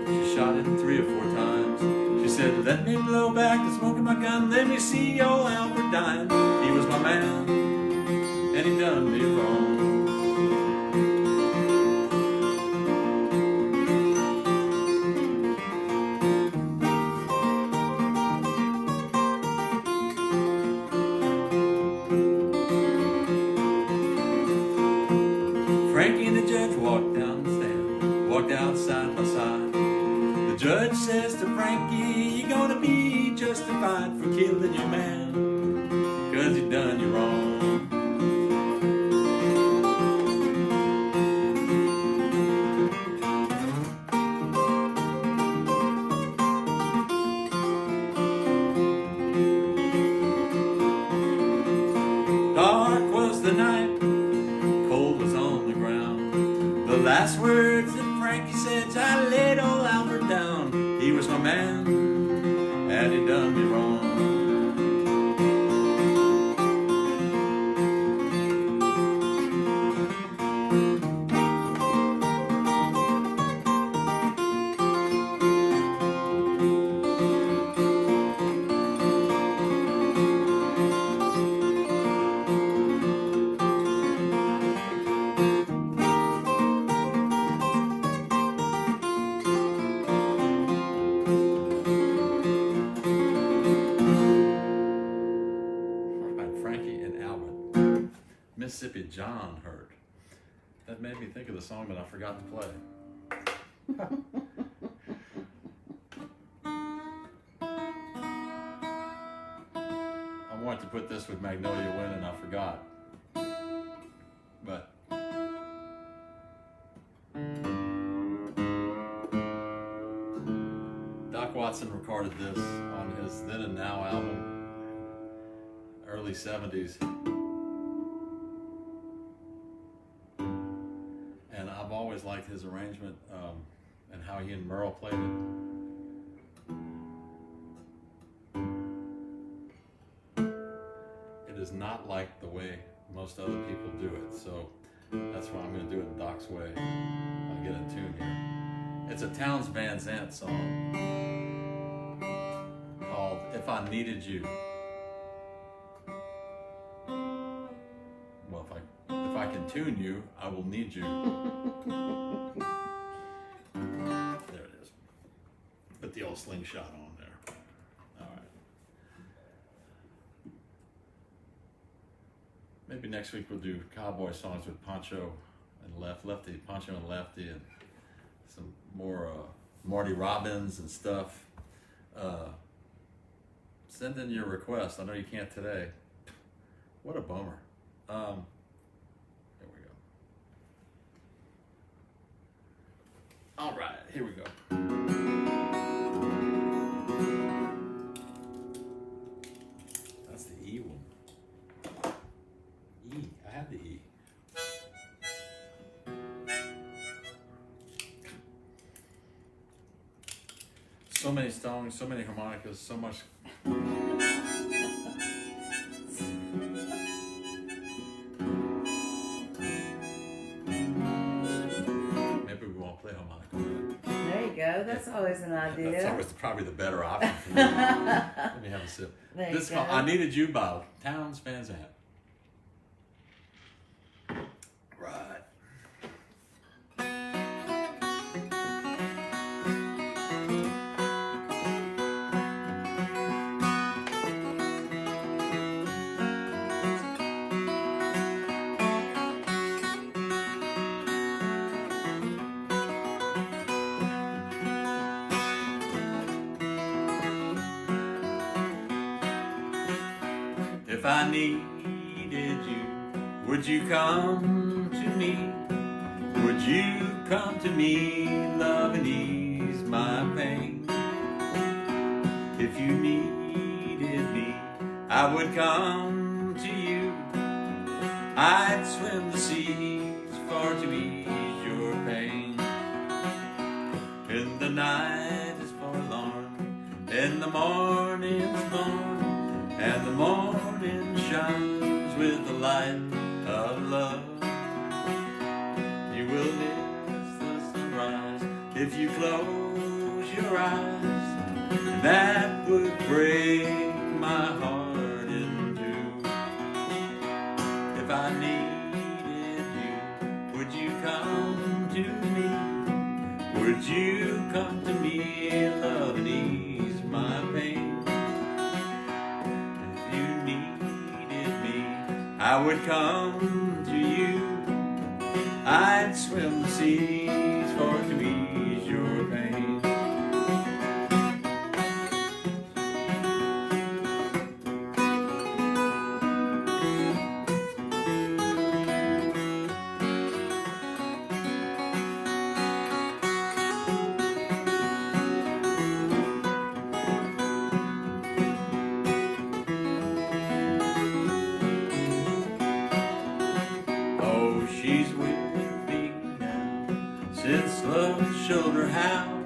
[SPEAKER 1] She shot him 3 or 4 times. She said, let me blow back the smoke of my gun, let me see old Albert dying. He was my man, and he done me wrong. Frankie and the judge walked down the stand, walked out side by side. The judge says to Frankie, you're gonna be justified for killing your man, 'cause he done you wrong. Dark was the night, cold was on the ground. The last words that Frankie said, I laid old Albert down. He was my man, and he done me wrong. Mississippi John heard. That made me think of the song, but I forgot to play. I wanted to put this with Magnolia Wind and I forgot. But Doc Watson recorded this on his Then and Now album, early 70s. And I've always liked his arrangement and how he and Merle played it. It is not like the way most other people do it, so that's why I'm going to do it Doc's way. I'll get in tune here. It's a Townes Van Zandt song called If I Needed You. Well, if I can tune you, I will need you. There it is. Put the old slingshot on there. All right. Maybe next week we'll do cowboy songs with Pancho and Lefty, Pancho and Lefty, and some more Marty Robbins and stuff. Send in your request. I know you can't today. What a bummer. There we go. All right, here we go. That's the E one. E, I have the E. So many songs, so many harmonicas, so much. Play harmonica.
[SPEAKER 2] There you go. That's always an idea.
[SPEAKER 1] That's always probably the better option for me. Let me have a sip. This called I Needed You by Townes Van Zandt. Right. If I needed you, would you come to me? Would you come to me, love, and ease my pain? If you needed me, I would come to you. I'd swim the seas far to ease your pain. And the night is forlorn, and the morning's born, and the morning shines with the light of love. You will miss the sunrise
[SPEAKER 3] if you close your eyes. That would break my heart in two. If I needed you, would you come to me? Would you come to me, love, and ease my pain? If you needed me, I would come to you. I'd swim the seas for to ease your pain. Oh, she's with me now, since love showed her how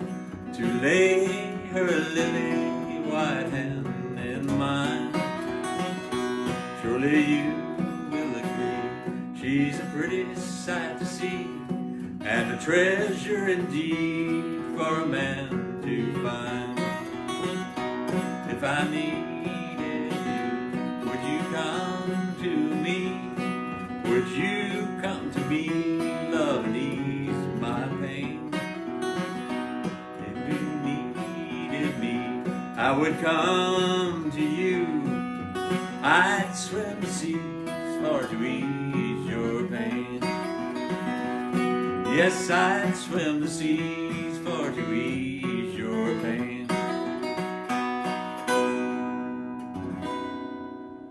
[SPEAKER 3] to lay her lily white hand in mine. Surely you will agree, she's a pretty sight to see, and a treasure indeed for a man to find. If I needed you, would you come to me? Would you come to me, love, and ease my pain? If you needed me, I would come to you. I'd swim the seas for to ease your pain. Yes, I'd swim the seas for to ease your pain.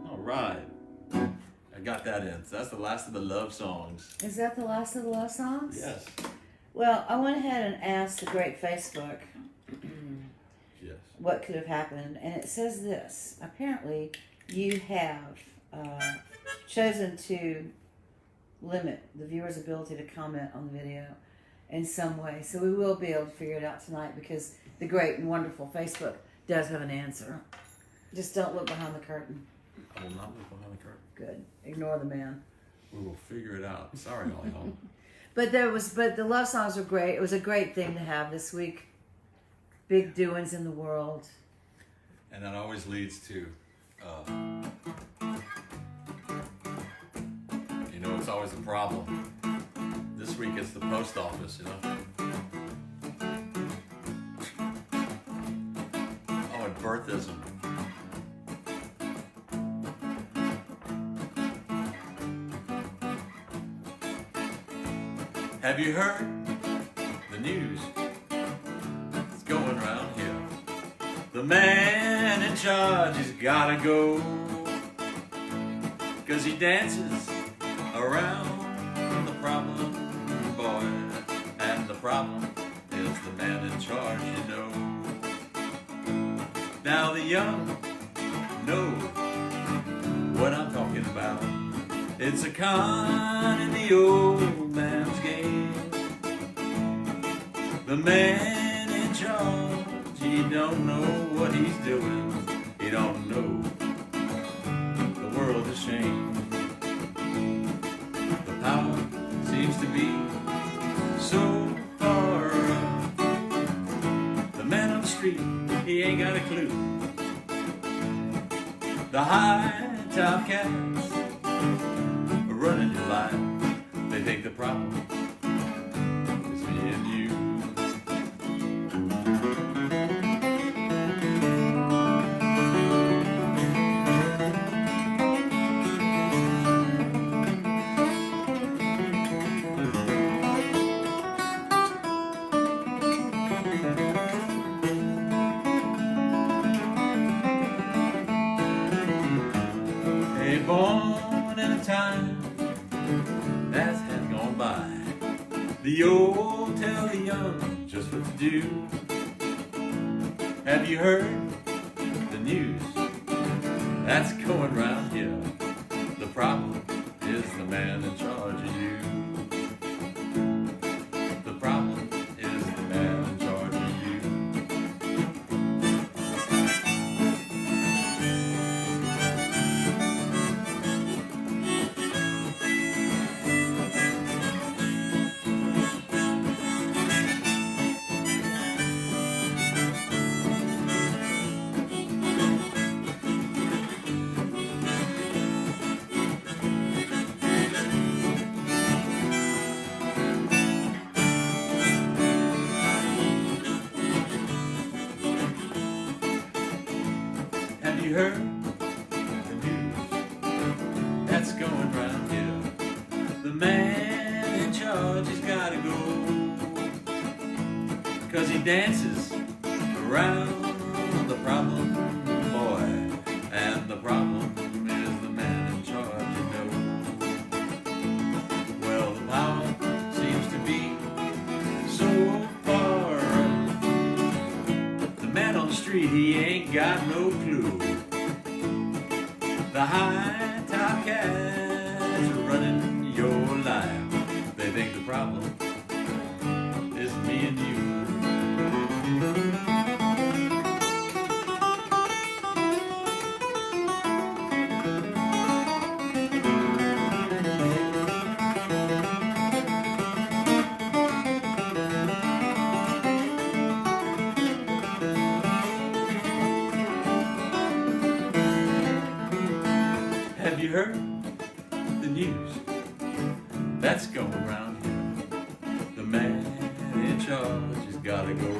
[SPEAKER 3] All right. I got that in. So that's the last of the love songs.
[SPEAKER 2] Is that the last of the love songs?
[SPEAKER 3] Yes.
[SPEAKER 2] Well, I went ahead and asked the great Facebook
[SPEAKER 3] Yes.
[SPEAKER 2] what could have happened, and it says this. Apparently, you have chosen to limit the viewer's ability to comment on the video in some way. So we will be able to figure it out tonight because the great and wonderful Facebook does have an answer. Just don't look behind the curtain.
[SPEAKER 1] I will not look behind the curtain.
[SPEAKER 2] Good. Ignore the man.
[SPEAKER 1] We will figure it out. Sorry, all y'all.
[SPEAKER 2] But the love songs were great. It was a great thing to have this week. Big doings in the world.
[SPEAKER 1] And that always leads to, it's always a problem. This week it's the post office, Oh, and birthism. Have you heard the news? It's going around here. The man in charge has gotta go, 'cause he dances around the problem, boy. And the problem is the man in charge, Now the young know what I'm talking about. It's a con in the old man's game. The man in charge, he don't know what he's doing. He don't know the world is changed. The power seems to be so far up. The man on the street, he ain't got a clue. The high top cats are running your life. They think the problem is me and you. Born in a time that has gone by. The old tell the young just what to do. Have you heard the news that's going round here? The problem is the man in charge of you. The problem is the man in charge of you.
[SPEAKER 3] man in charge, he's gotta go. 'Cause he dances around the problem boy, and the problem is the man in charge, you know. Well, the power seems to be so far. The man on the street, he ain't got no clue. The high top cats are running your life. They think the problem is me and you. Have you heard the news that's going around here? The man in charge has gotta go.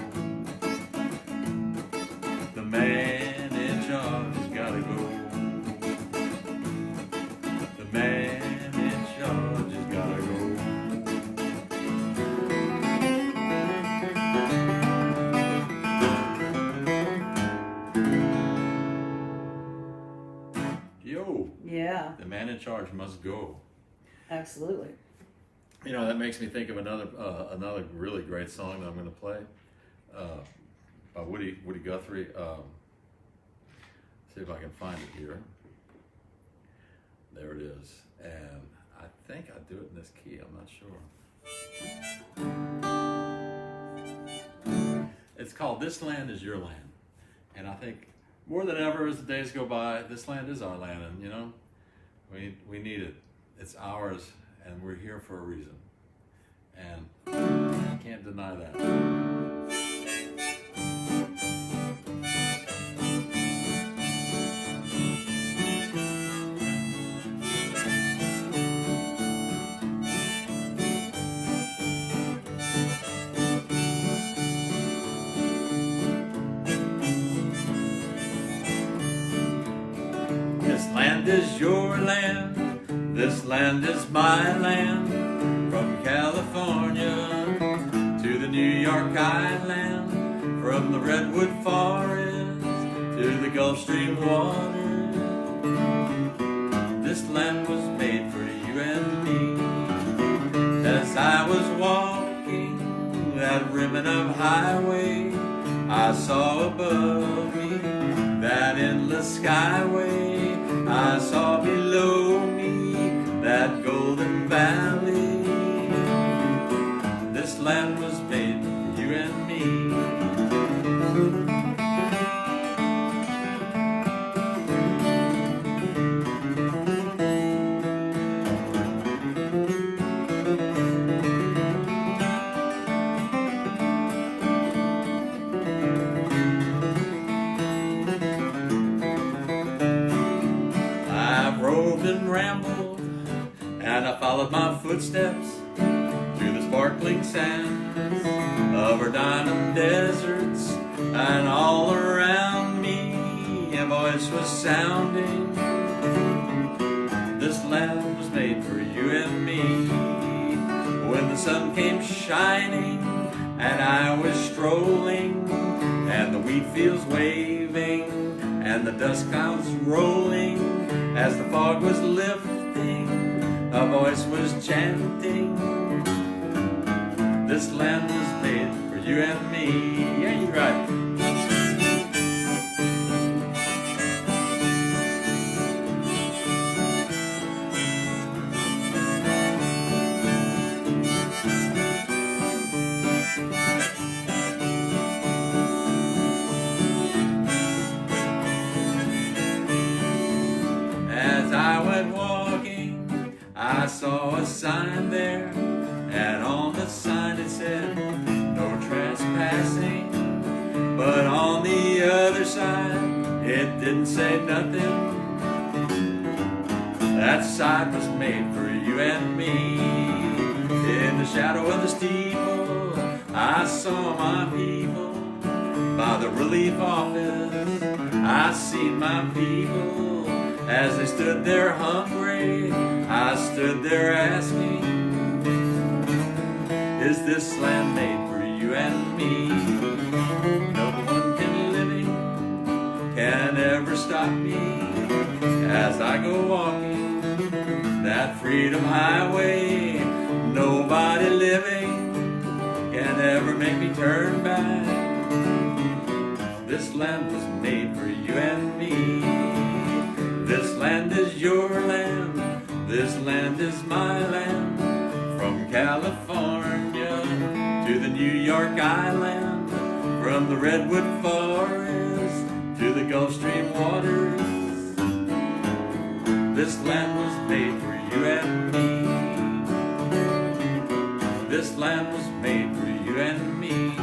[SPEAKER 3] The man in charge has gotta go. The man in charge has gotta go. Yo.
[SPEAKER 2] Yeah,
[SPEAKER 1] The man in charge must go.
[SPEAKER 2] absolutely.
[SPEAKER 1] You know, that makes me think of another really great song that I'm going to play by Woody Guthrie. See if I can find it here. There it is. And I think I do it in this key. I'm not sure. It's called This Land Is Your Land. And I think more than ever as the days go by, this land is our land. And, you know, we need it. It's ours, and we're here for a reason. And I can't deny that. This land is your land. This land is my land. From California to the New York Island, from the Redwood Forest to the Gulf Stream waters. This land was made for you and me. As I was walking that ribbon of highway, I saw above me that endless skyway. I saw below me that golden valley. This land was made for you and me. I've roved and rambled, and I followed my footsteps through the sparkling sands of our diamond deserts, and all around me a voice was sounding. This land was made for you and me. When the sun came shining and I was strolling, and the wheat fields waving and the dust clouds rolling, as the fog was lifting, a voice was chanting. This land was made for you and me. Yeah, you're right. As I went walking, I saw a sign there, and on the sign it said, no trespassing. But on the other side, it didn't say nothing. That sign was made for you and me. In the shadow of the steeple, I saw my people. By the relief office, I seen my people. As they stood there hungry, I stood there asking,
[SPEAKER 3] Is this land made for you and me? No one can living can ever stop me as I go walking that freedom highway. Nobody living can ever make me turn back. This land was made for you and me. This land is your land. This land is my land. From California to the New York Island, from the Redwood Forest to the Gulf Stream waters. This land was made for you and me. This land was made for you and me.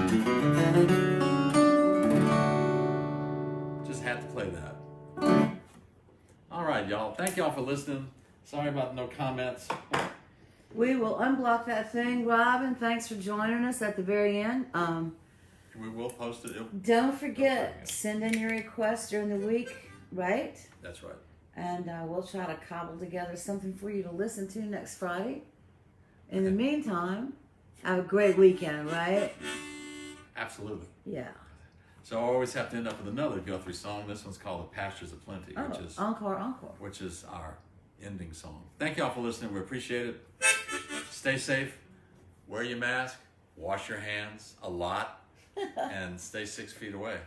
[SPEAKER 3] Just had to play that.
[SPEAKER 1] All right, y'all. Thank y'all for listening. Sorry about no comments.
[SPEAKER 2] We will unblock that thing, Robin. Thanks for joining us at the very end.
[SPEAKER 1] We will post it.
[SPEAKER 2] Don't forget, send in your requests during the week, right?
[SPEAKER 1] That's right.
[SPEAKER 2] And we'll try to cobble together something for you to listen to next Friday. In the meantime, have a great weekend, right?
[SPEAKER 1] Absolutely.
[SPEAKER 2] Yeah.
[SPEAKER 1] So I always have to end up with another Guthrie song. This one's called "The Pastures of Plenty,"
[SPEAKER 2] Oh, encore.
[SPEAKER 1] which is our ending song. Thank y'all for listening. We appreciate it. Stay safe. Wear your mask. Wash your hands a lot. And stay 6 feet away.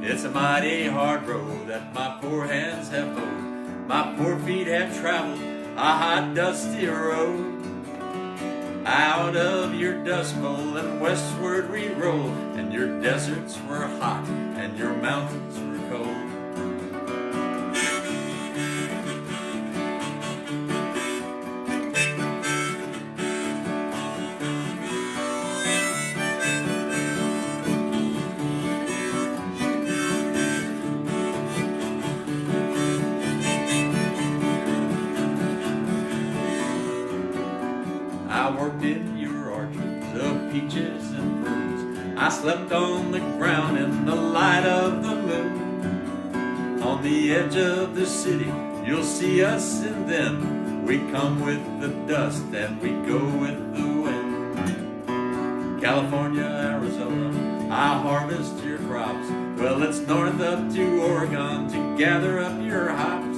[SPEAKER 3] It's a mighty hard road that my poor hands have mowed. My poor feet have traveled a hot, dusty road. Out of your dust bowl and westward we roll, and your deserts were hot and your mountains were cold. I worked in your orchards of peaches and prunes. I slept on the ground in the light of the moon. On the edge of the city, you'll see us, and then we come with the dust and we go with the wind. California, Arizona, I harvest your crops. Well, it's north up to Oregon to gather up your hops.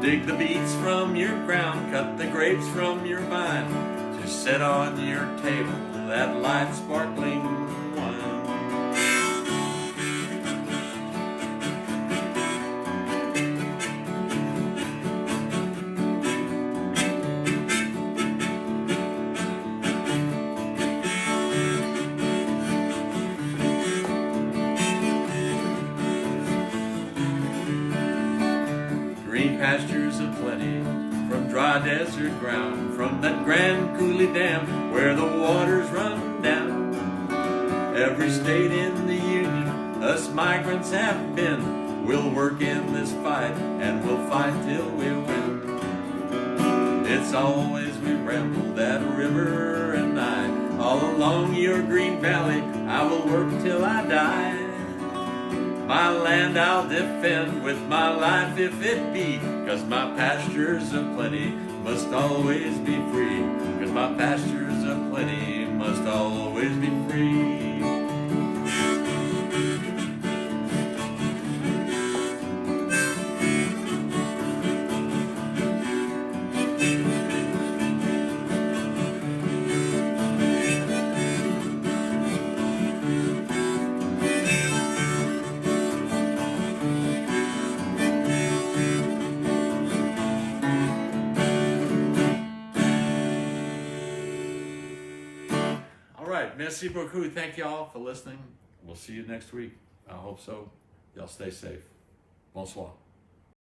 [SPEAKER 3] Dig the beets from your ground, cut the grapes from your vine, to set on your table that light sparkling wine. Green pastures of plenty, from dry desert ground, from that grand coulee dam where the waters run down. Every state in the union, us migrants have been. We'll work in this fight, and we'll fight till we win. It's always we ramble that river and I, all along your green valley, I will work till I die. My land I'll defend with my life if it be, 'cause my pastures of plenty must always be free. 'Cause my pastures of plenty must always be free.
[SPEAKER 1] Merci beaucoup. Thank y'all for listening. We'll see you next week. I hope so. Y'all stay safe. Bonsoir.